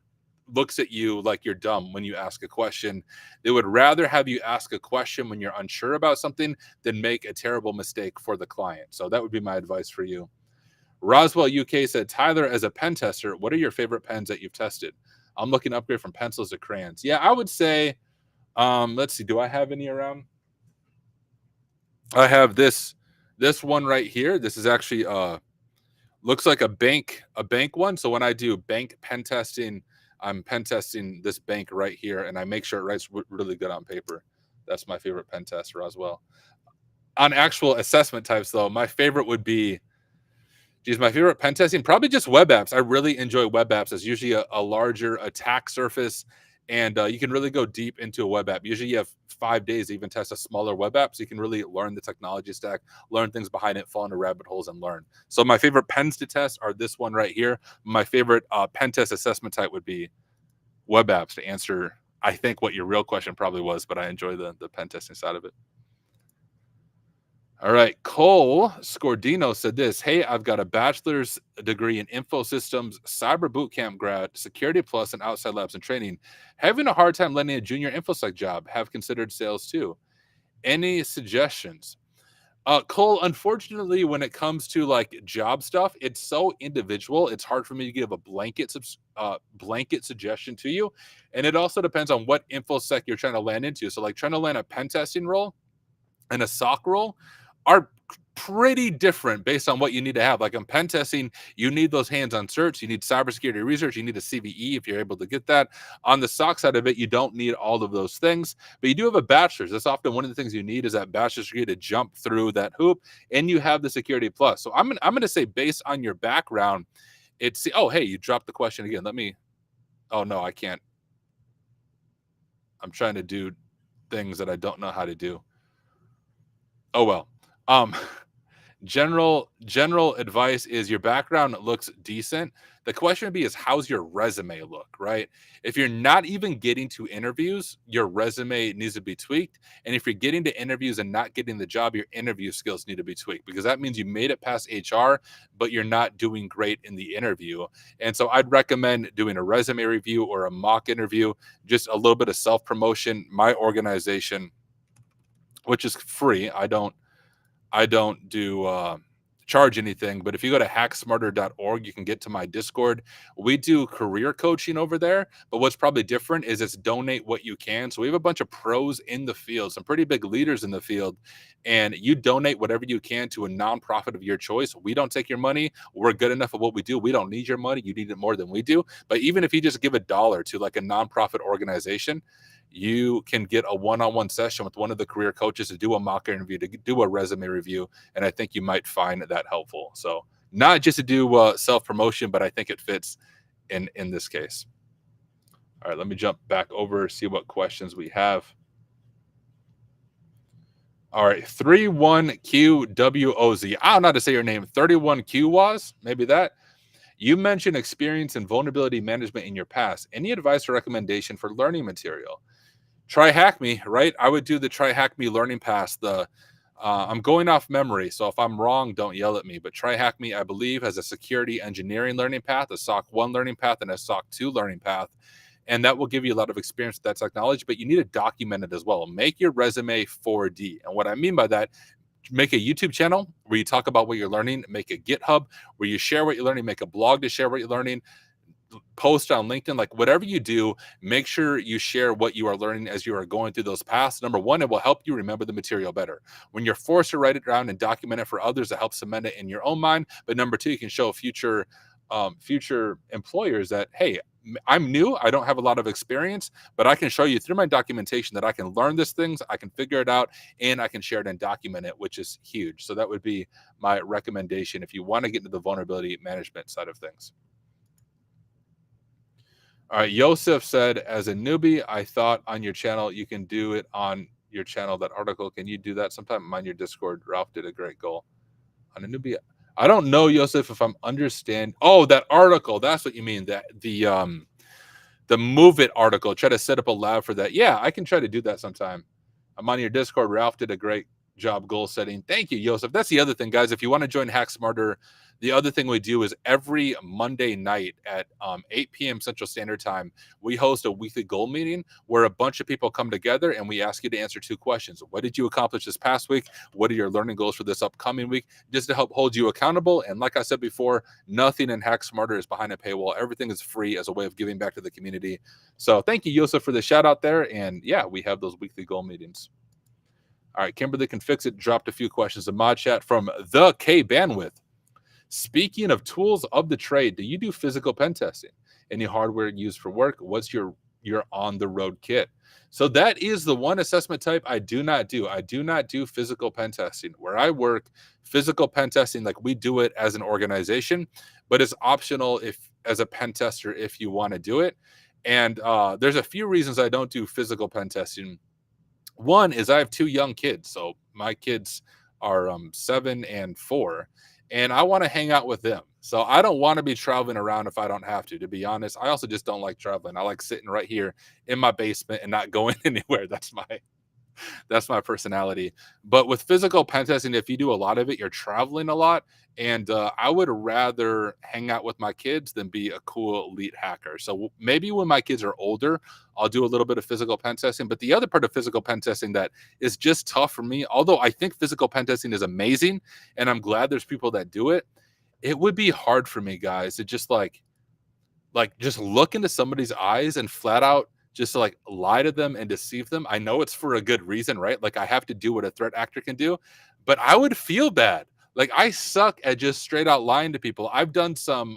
looks at you like you're dumb when you ask a question. They would rather have you ask a question when you're unsure about something than make a terrible mistake for the client. So that would be my advice for you. Roswell UK said, Tyler, as a pen tester, what are your favorite pens that you've tested? I'm looking to upgrade from pencils to crayons. Yeah, I would say, let's see, do I have any around? I have this one right here. This is actually looks like a bank one. So when I do bank pen testing, I'm pen testing this bank right here, and I make sure it writes really good on paper. That's my favorite pen tester as well. On actual assessment types, though, my favorite would be, my favorite pen testing, probably just web apps. I really enjoy web apps. It's usually a larger attack surface, and you can really go deep into a web app. Usually you have 5 days to even test a smaller web app, so you can really learn the technology stack, learn things behind it, fall into rabbit holes, and learn. So my favorite pens to test are this one right here. My favorite pen test assessment type would be web apps, to answer, I think, what your real question probably was, but I enjoy the pen testing side of it. All right, Cole Scordino said this: hey, I've got a bachelor's degree in info systems, cyber bootcamp grad, security plus, and outside labs and training. Having a hard time landing a junior infosec job. Have considered sales too. Any suggestions? Cole, unfortunately, when it comes to like job stuff, it's so individual. It's hard for me to give a blanket suggestion to you, and it also depends on what infosec you're trying to land into. So, like, trying to land a pen testing role and a SOC role are pretty different based on what you need to have. Like, in pen testing, you need those hands-on certs, you need cybersecurity research, you need a CVE if you're able to get that. On the SOC side of it, you don't need all of those things, but you do have a bachelor's. That's often one of the things you need, is that bachelor's degree to jump through that hoop, and you have the security plus. So I'm gonna say, based on your background, it's, oh, hey, you dropped the question again. Oh no, I can't. I'm trying to do things that I don't know how to do. Oh well. General advice is, your background looks decent. The question would be, is how's your resume look, right? If you're not even getting to interviews, your resume needs to be tweaked. And if you're getting to interviews and not getting the job, your interview skills need to be tweaked, because that means you made it past HR, but you're not doing great in the interview. And so I'd recommend doing a resume review or a mock interview, just a little bit of self-promotion. My organization, which is free, I don't do charge anything, but if you go to hacksmarter.org, you can get to my Discord. We do career coaching over there, but what's probably different is it's donate what you can. So we have a bunch of pros in the field, some pretty big leaders in the field, and you donate whatever you can to a nonprofit of your choice. We don't take your money. We're good enough at what we do. We don't need your money. You need it more than we do. But even if you just give $1 to like a nonprofit organization, you can get a one-on-one session with one of the career coaches to do a mock interview, to do a resume review, and I think you might find that helpful. So not just to do self-promotion, but I think it fits in this case. All right, let me jump back over, see what questions we have. All right, 31QWOZ. I don't know how to say your name. 31Q was maybe that. You mentioned experience in vulnerability management in your past. Any advice or recommendation for learning material? Try Hack Me, right? I would do the Try Hack Me learning pass. I'm going off memory, so if I'm wrong, don't yell at me. But Try Hack Me, I believe, has a security engineering learning path, a SOC 1 learning path, and a SOC 2 learning path. And that will give you a lot of experience with that technology, but you need to document it as well. Make your resume 4D. And what I mean by that, make a YouTube channel where you talk about what you're learning, make a GitHub where you share what you're learning, make a blog to share what you're learning, post on LinkedIn, like whatever you do, make sure you share what you are learning as you are going through those paths. Number one, it will help you remember the material better. When you're forced to write it down and document it for others, it helps cement it in your own mind. But number two, you can show future employers that, hey, I'm new, I don't have a lot of experience, but I can show you through my documentation that I can learn these things, I can figure it out, and I can share it and document it, which is huge. So that would be my recommendation if you want to get into the vulnerability management side of things. All right, Yosef said, as a newbie, I thought on your channel, you can do it on your channel, that article. Can you do that sometime? On your Discord, Ralph did a great goal. On a newbie, I don't know, Yosef, if I'm understand. Oh, that article. That's what you mean. That the MoveIT article. Try to set up a lab for that. Yeah, I can try to do that sometime. I'm on your Discord. Ralph did a great job goal setting. Thank you, Yosef. That's the other thing, guys. If you want to join Hack Smarter, the other thing we do is every Monday night at 8 p.m. Central Standard Time, we host a weekly goal meeting where a bunch of people come together and we ask you to answer 2 questions. What did you accomplish this past week? What are your learning goals for this upcoming week? Just to help hold you accountable. And like I said before, nothing in Hack Smarter is behind a paywall. Everything is free as a way of giving back to the community. So thank you, Yosef, for the shout out there. And yeah, we have those weekly goal meetings. All right, Kimberly Can Fix It dropped a few questions in mod chat from the K Bandwidth. Speaking of tools of the trade, do you do physical pen testing? Any hardware used for work? What's your on the road kit? So that is the one assessment type I do not do. I do not do physical pen testing. Where I work, physical pen testing, like we do it as an organization, but it's optional if as a pen tester if you want to do it. And there's a few reasons I don't do physical pen testing. One is I have 2 young kids. So my kids are 7 and 4. And I want to hang out with them. So I don't want to be traveling around if I don't have to be honest. I also just don't like traveling. I like sitting right here in my basement and not going anywhere. That's my personality. But with physical pen testing, if you do a lot of it, you're traveling a lot. And I would rather hang out with my kids than be a cool elite hacker. So maybe when my kids are older, I'll do a little bit of physical pen testing. But the other part of physical pen testing that is just tough for me, although I think physical pen testing is amazing, and I'm glad there's people that do it, it would be hard for me, guys, to just like just look into somebody's eyes and flat out just to like lie to them and deceive them. I know it's for a good reason, right? Like I have to do what a threat actor can do, but I would feel bad. Like I suck at just straight out lying to people. I've done some,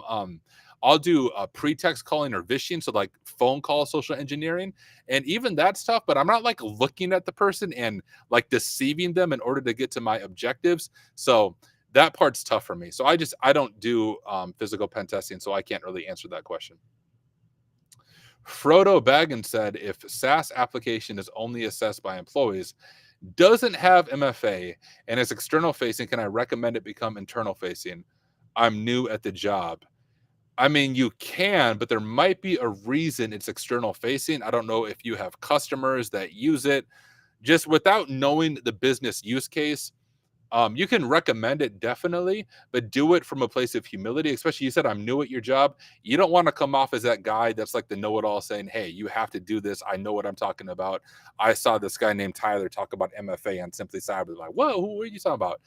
I'll do pretext calling or vishing. So like phone call, social engineering. And even that's tough, but I'm not like looking at the person and like deceiving them in order to get to my objectives. So that part's tough for me. So I don't do physical pen testing. So I can't really answer that question. Frodo Baggins said, if SaaS application is only assessed by employees, doesn't have MFA, and is external facing, can I recommend it become internal facing? I'm new at the job. I mean, you can, but there might be a reason it's external facing. I don't know if you have customers that use it. Just without knowing the business use case, you can recommend it definitely, but do it from a place of humility. Especially you said, I'm new at your job. You don't want to come off as that guy that's like the know-it-all saying, hey, you have to do this. I know what I'm talking about. I saw this guy named Tyler talk about MFA on Simply Cyber. Like, whoa, who are you talking about?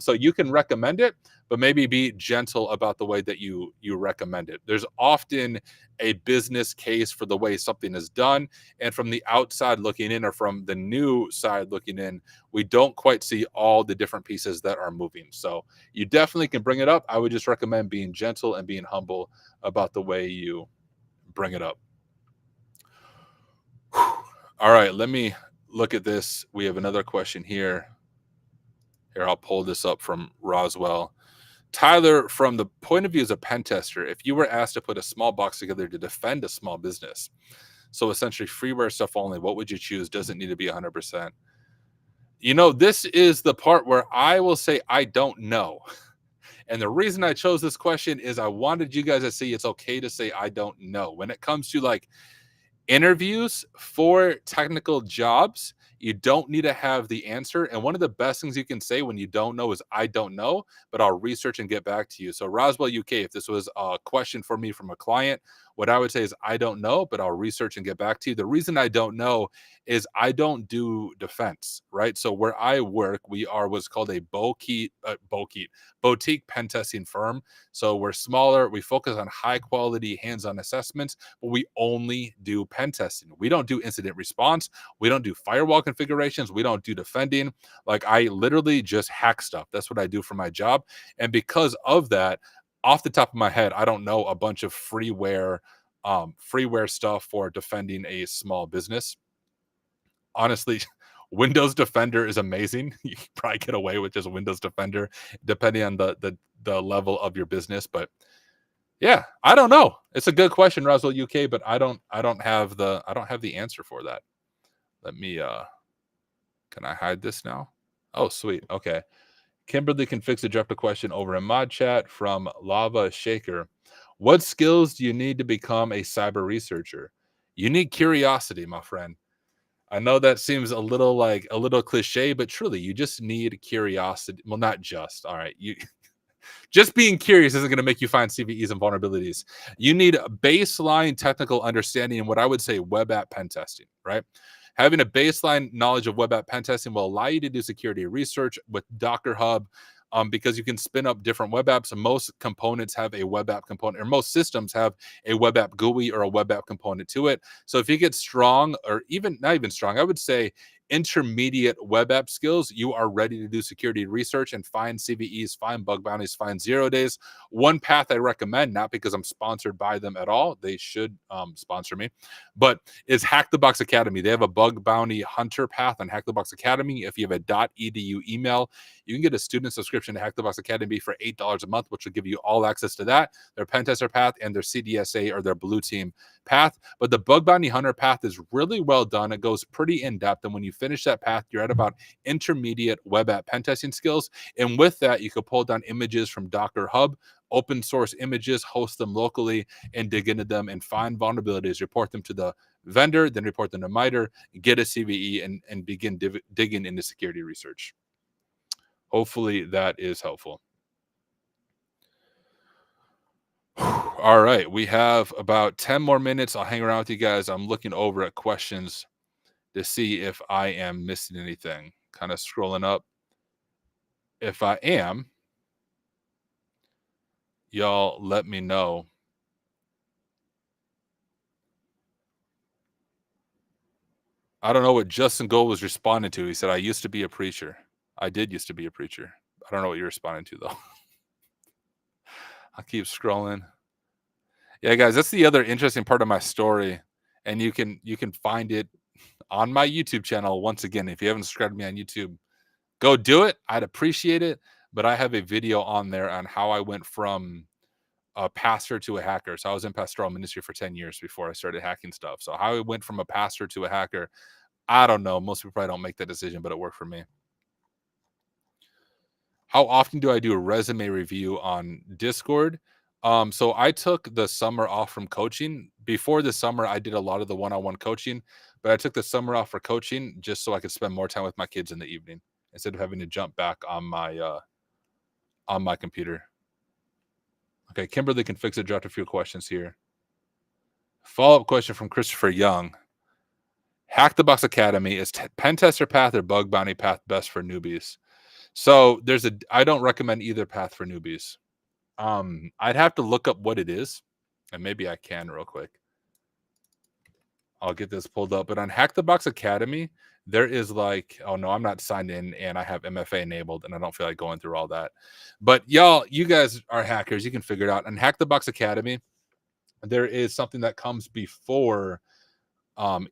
So you can recommend it, but maybe be gentle about the way that you recommend it. There's often a business case for the way something is done. And from the outside looking in, or from the new side looking in, we don't quite see all the different pieces that are moving. So you definitely can bring it up. I would just recommend being gentle and being humble about the way you bring it up. All right, let me look at this. We have another question here. Here, I'll pull this up from Roswell. Tyler, from the point of view as a pen tester, if you were asked to put a small box together to defend a small business, so essentially freeware stuff only, what would you choose? Doesn't need to be 100%. This is the part where I will say I don't know. And the reason I chose this question is I wanted you guys to see it's okay to say I don't know. When it comes to like interviews for technical jobs, you don't need to have the answer. And one of the best things you can say when you don't know is I don't know, but I'll research and get back to you. So Roswell UK, if this was a question for me from a client, what I would say is I don't know, but I'll research and get back to you. The reason I don't know is I don't do defense, right? So where I work, we are what's called a boutique pen testing firm. So we're smaller, we focus on high quality hands-on assessments, but we only do pen testing. We don't do incident response. We don't do firewall configurations. We don't do defending. Like I literally just hack stuff. That's what I do for my job. And because of that, off the top of my head, I don't know a bunch of freeware stuff for defending a small business. Honestly, Windows Defender is amazing. You can probably get away with just Windows Defender depending on the level of your business. But yeah, I don't know. It's a good question, Roswell UK, but I don't have the answer for that. Let me can I hide this now? Oh, sweet. Okay. Kimberly can fix it. Dropped a question over in mod chat from Lava Shaker. What skills do you need to become a cyber researcher? You need curiosity, my friend. I know that seems a little cliche, but truly, you just need curiosity. Well, not just. All right, you just being curious isn't going to make you find CVEs and vulnerabilities. You need a baseline technical understanding in what I would say web app pen testing, right? Having a baseline knowledge of web app pen testing will allow you to do security research with Docker Hub, because you can spin up different web apps. And most components have a web app component, or most systems have a web app GUI or a web app component to it. So if you get strong, or even not even strong, I would say intermediate web app skills, you are ready to do security research and find CVEs, find bug bounties, find 0 days. One path I recommend, not because I'm sponsored by them at all, they should sponsor me, but is Hack the Box Academy. They have a bug bounty hunter path on Hack the Box Academy. If you have a .edu email, you can get a student subscription to Hack the Box Academy for $8 a month, which will give you all access to that, their pen tester path and their CDSA or their blue team path. But the bug bounty hunter path is really well done. It goes pretty in depth, and when you finish that path, you're at about intermediate web app pen testing skills. And with that, you could pull down images from Docker Hub, open source images, host them locally, and dig into them and find vulnerabilities, report them to the vendor, then report them to MITRE, get a CVE, and begin digging into security research. Hopefully that is helpful. All right, we have about 10 more minutes. I'll hang around with you guys. I'm looking over at questions to see if I am missing anything. Kind of scrolling up. If I am, y'all let me know. I don't know what Justin Gold was responding to. He said, I used to be a preacher. I did used to be a preacher. I don't know what you're responding to, though. I'll keep scrolling. Yeah, guys, that's the other interesting part of my story. And you can find it on my YouTube channel. Once again, if you haven't subscribed to me on YouTube, go do it. I'd appreciate it. But I have a video on there on how I went from a pastor to a hacker. So I was in pastoral ministry for 10 years before I started hacking stuff. So how I went from a pastor to a hacker, I don't know. Most people probably don't make that decision, but it worked for me. How often do I do a resume review on Discord? So I took the summer off from coaching. Before the summer, I did a lot of the one-on-one coaching, but I took the summer off for coaching just so I could spend more time with my kids in the evening instead of having to jump back on my computer. Okay, Kimberly can fix it. Dropped a few questions here. Follow-up question from Christopher Young. Hack the Box Academy, is pen tester path or bug bounty path best for newbies? So I don't recommend either path for newbies. I'd have to look up what it is, and maybe I can real quick. I'll get this pulled up. But on Hack the Box Academy, there is like, oh no, I'm not signed in and I have MFA enabled and I don't feel like going through all that. But y'all, you guys are hackers. You can figure it out. On Hack the Box Academy, there is something that comes before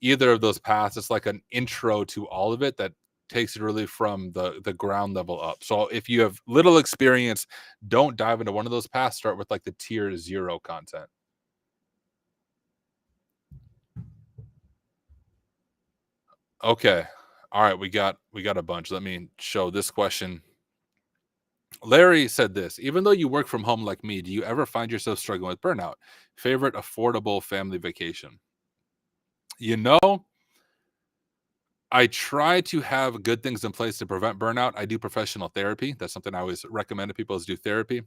either of those paths. It's like an intro to all of it that takes it really from the ground level up. So if you have little experience, don't dive into one of those paths. Start with like the tier 0 content. Okay. All right, we got a bunch. Let me show this question. Larry said this: even though you work from home like me, do you ever find yourself struggling with burnout? Favorite affordable family vacation? You know, I try to have good things in place to prevent burnout. I do professional therapy. That's something I always recommend to people, is do therapy.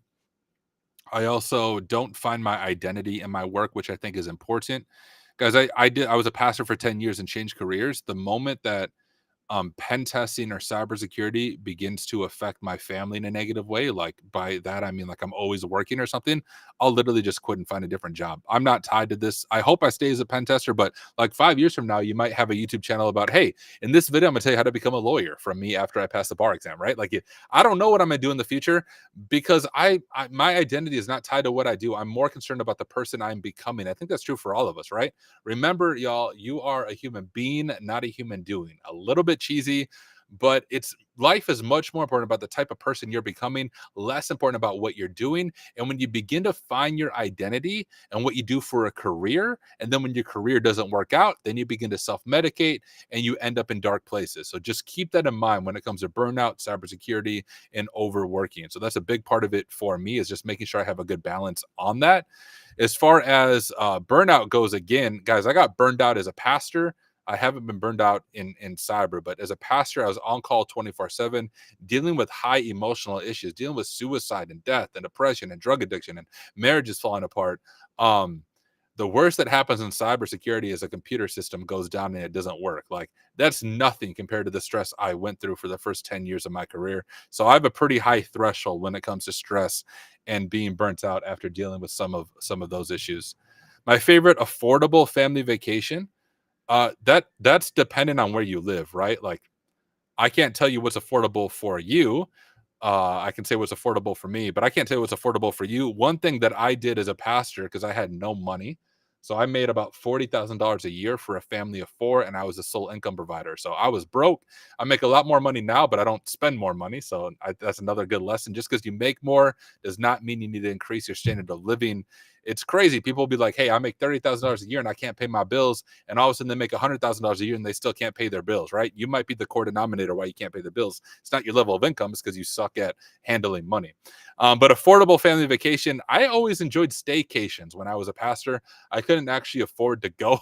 I also don't find my identity in my work, which I think is important. Guys, I was a pastor for 10 years and changed careers. The moment that pen testing or cybersecurity begins to affect my family in a negative way, like by that I mean like I'm always working or something, I'll literally just quit and find a different job. I'm not tied to this. I hope I stay as a pen tester, but like 5 years from now, you might have a YouTube channel about, hey, in this video, I'm gonna tell you how to become a lawyer from me after I pass the bar exam, right? Like I don't know what I'm gonna do in the future because my identity is not tied to what I do. I'm more concerned about the person I'm becoming. I think that's true for all of us, right? Remember, y'all, you are a human being, not a human doing. A little bit cheesy, but life is much more important about the type of person you're becoming, less important about what you're doing. And when you begin to find your identity and what you do for a career, and then when your career doesn't work out, then you begin to self-medicate and you end up in dark places. So just keep that in mind when it comes to burnout, cybersecurity, and overworking. So that's a big part of it for me, is just making sure I have a good balance on that. As far as burnout goes, again, guys, I got burned out as a pastor. I haven't been burned out in cyber, but as a pastor, I was on call 24/7, dealing with high emotional issues, dealing with suicide and death and depression and drug addiction and marriages falling apart. The worst that happens in cybersecurity is a computer system goes down and it doesn't work. Like, that's nothing compared to the stress I went through for the first 10 years of my career. So I have a pretty high threshold when it comes to stress and being burnt out after dealing with some of those issues. My favorite affordable family vacation, that's dependent on where you live, right? Like, I can't tell you what's affordable for you. I can say what's affordable for me, but I can't tell you what's affordable for you. One thing that I did as a pastor, because I had no money, so I made about $40,000 a year for a family of four, and I was a sole income provider. So I was broke. I make a lot more money now, but I don't spend more money. So that's another good lesson. Just because you make more does not mean you need to increase your standard of living. It's crazy. People will be like, hey, I make $30,000 a year and I can't pay my bills. And all of a sudden they make $100,000 a year and they still can't pay their bills, right? You might be the core denominator why you can't pay the bills. It's not your level of income. It's because you suck at handling money. But affordable family vacation, I always enjoyed staycations when I was a pastor. I couldn't actually afford to go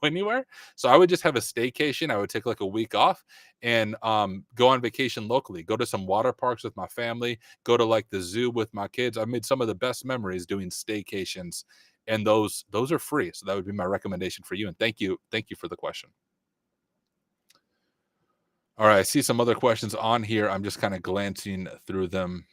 anywhere, so I would just have a staycation. I would take like a week off and go on vacation locally, go to some water parks with my family, go to like the zoo with my kids. I made some of the best memories doing staycations, and those are free. So that would be my recommendation for you. And thank you for the question. All right, I see some other questions on here. I'm just kind of glancing through them.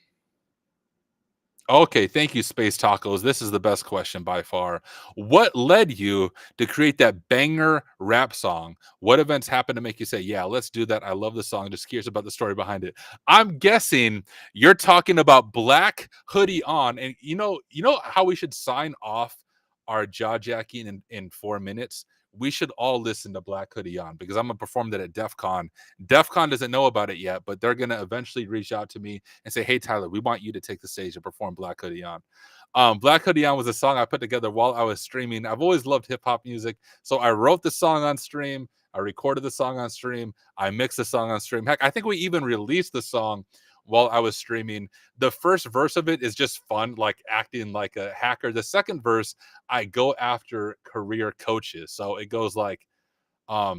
Okay, thank you, Space Tacos. This is the best question by far. What led you to create that banger rap song? What events happened to make you say, yeah, let's do that? I love the song. Just curious about the story behind it. I'm guessing you're talking about Black Hoodie On. And you know how we should sign off our jaw jacking in 4 minutes? We should all listen to Black Hoodie On, because I'm going to perform that at DEF CON. DEF CON doesn't know about it yet, but they're going to eventually reach out to me and say, hey, Tyler, we want you to take the stage and perform Black Hoodie On. Black Hoodie On was a song I put together while I was streaming. I've always loved hip hop music. So I wrote the song on stream. I recorded the song on stream. I mixed the song on stream. Heck, I think we even released the song while I was streaming. The first verse of it is just fun, like acting like a hacker. The second verse, I go after career coaches. So it goes like, I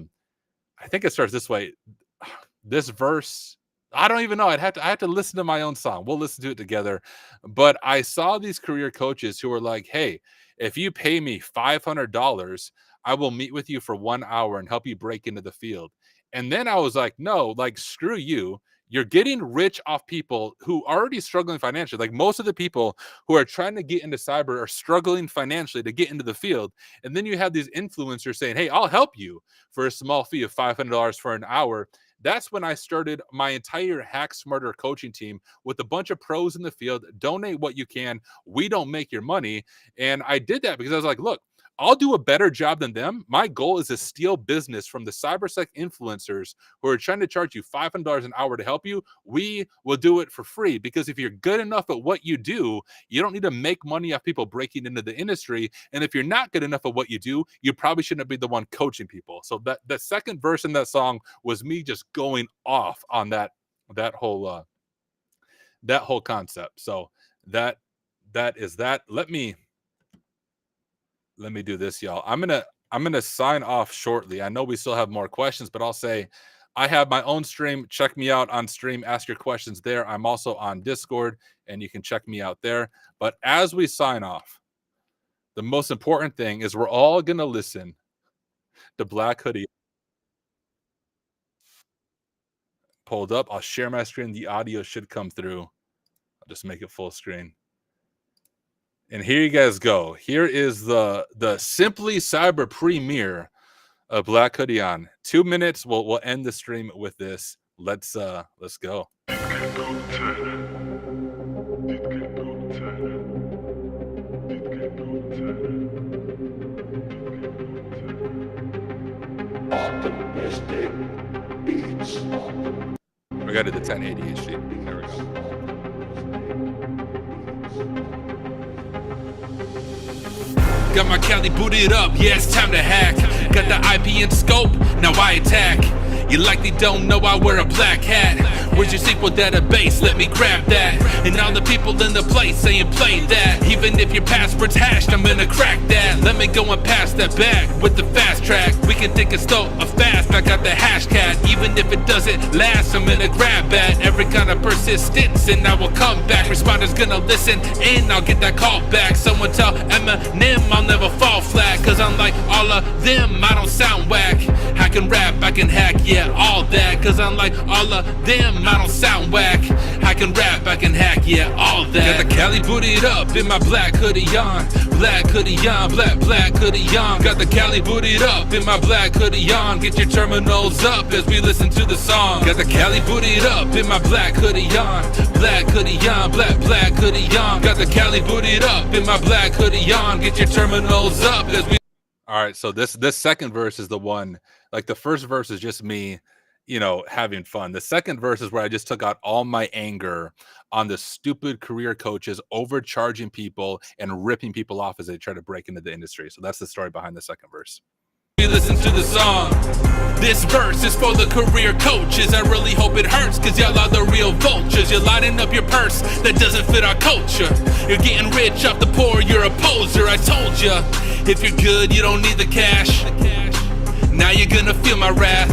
think it starts this way. This verse, I don't even know. I have to listen to my own song. We'll listen to it together. But I saw these career coaches who were like, hey, if you pay me $500, I will meet with you for 1 hour and help you break into the field. And then I was like, no, like, screw you. You're getting rich off people who are already struggling financially. Like, most of the people who are trying to get into cyber are struggling financially to get into the field. And then you have these influencers saying, hey, I'll help you for a small fee of $500 for an hour. That's when I started my entire Hack Smarter coaching team with a bunch of pros in the field. Donate what you can. We don't make your money. And I did that because I was like, look, I'll do a better job than them. My goal is to steal business from the cybersec influencers who are trying to charge you $500 an hour to help you. We will do it for free, because if you're good enough at what you do, you don't need to make money off people breaking into the industry. And if you're not good enough at what you do, you probably shouldn't be the one coaching people. So that second verse in that song was me just going off on that whole concept. So that is that. Let me do this, y'all. I'm gonna sign off shortly. I know we still have more questions, but I'll say I have my own stream. Check me out on stream. Ask your questions there. I'm also on Discord, and you can check me out there. But as we sign off, the most important thing is we're all gonna listen to Black Hoodie. Pulled up. I'll share my screen. The audio should come through. I'll just make it full screen. And here you guys go. Here is the Simply Cyber premiere of Black Hoodie on. 2 minutes. We'll end the stream with this. Let's go. We got it to 1080 HD. There we go. Got my Cali booted up, yeah, it's time to hack. Got the IP in scope, now I attack. You likely don't know I wear a black hat. Where's your SQL database? Let me grab that. And all the people in the place saying play that. Even if your password's hashed, I'm gonna crack that. Let me go and pass that back with the fast track. We can think it's still a fast, I got the hashtag. Even if it doesn't last, I'm gonna grab that. Every kind of persistence, and I will come back. Responders gonna listen, and I'll get that call back. Someone tell Eminem I'll never fall flat. Cause unlike all of them, I don't sound whack. I can rap, I can hack, yeah, all that. Cause unlike all of them, I don't sound whack. I can rap, I can hack, yeah, all that. Got the Cali booted up in my black hoodie on. Black hoodie on, black hoodie on. Got the Cali booted up in my black hoodie on. Get your terminals up as we listen to the song. Got the Cali booted up in my black hoodie on. Black hoodie on, black hoodie on. Got the Cali booted up in my black hoodie on. Get your terminals up as we. All right, so this second verse is the one. Like the first verse is just me, having fun. The second verse is where I just took out all my anger on the stupid career coaches overcharging people and ripping people off as they try to break into the industry. So that's the story behind the second verse. You listen to the song. This verse is for the career coaches. I really hope it hurts, cause y'all are the real vultures. You're lining up your purse that doesn't fit our culture. You're getting rich off the poor, you're a poser. I told ya, if you're good, you don't need the cash. Now you're gonna feel my wrath.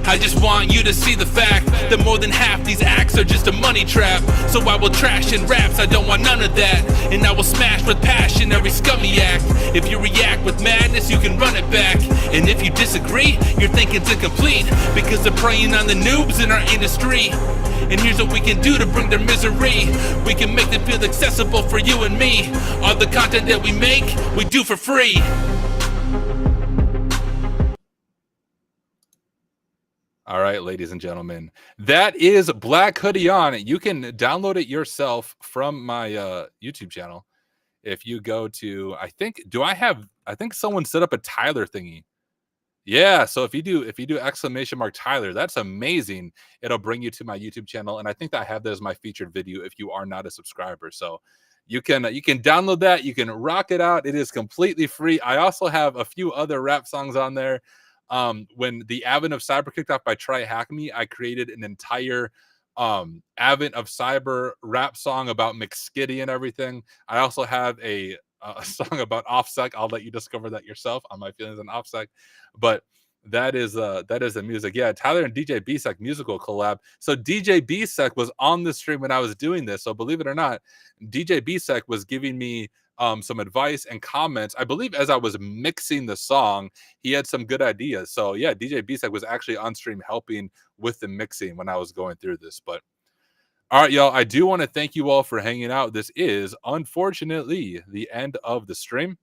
I just want you to see the fact that more than half these acts are just a money trap. So I will trash in raps, I don't want none of that. And I will smash with passion every scummy act. If you react with madness, you can run it back. And if you disagree, your thinking's incomplete, because they're preying on the noobs in our industry. And here's what we can do to bring their misery. We can make them feel accessible for you and me. All the content that we make, we do for free. All right, ladies and gentlemen, that is Black Hoodie on. You can download it yourself from my YouTube channel. If you go to, I think someone set up a Tyler thingy. Yeah, so if you do ! Tyler, that's amazing. It'll bring you to my YouTube channel, and I think that I have that as my featured video if you are not a subscriber. So you can download that, you can rock it out. It is completely free. I also have a few other rap songs on there. When the Advent of Cyber kicked off by Try Hack Me, I created an entire Advent of Cyber rap song about McSkitty and everything. I also have a song about OffSec. I'll let you discover that yourself on my feelings on OffSec. But that is the music. Yeah, Tyler and DJ B-Sec musical collab. So DJ B-Sec was on the stream when I was doing this. So believe it or not, DJ B-Sec was giving me some advice and comments. I believe as I was mixing the song, he had some good ideas. So yeah, DJ B-Sec was actually on stream helping with the mixing when I was going through this. But all right, y'all, I do want to thank you all for hanging out. This is unfortunately the end of the stream,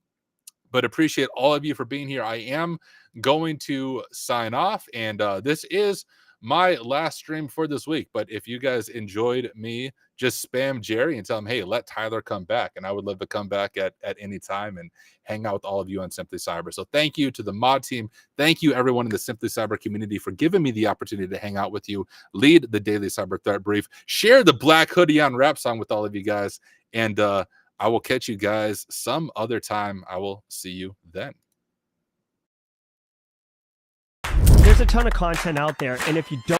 but appreciate all of you for being here. I am going to sign off, and this is my last stream for this week. But if you guys enjoyed me, just spam Jerry and tell him, hey, let Tyler come back. And I would love to come back at any time and hang out with all of you on Simply Cyber. So thank you to the mod team. Thank you, everyone in the Simply Cyber community, for giving me the opportunity to hang out with you, lead the daily cyber threat brief, share the Black Hoodie on Rap song with all of you guys. And I will catch you guys some other time. I will see you then. There's a ton of content out there, and if you don't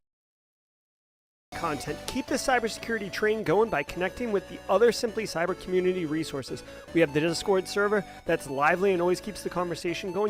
content, keep the cybersecurity train going by connecting with the other Simply Cyber community resources. We have the Discord server that's lively and always keeps the conversation going. You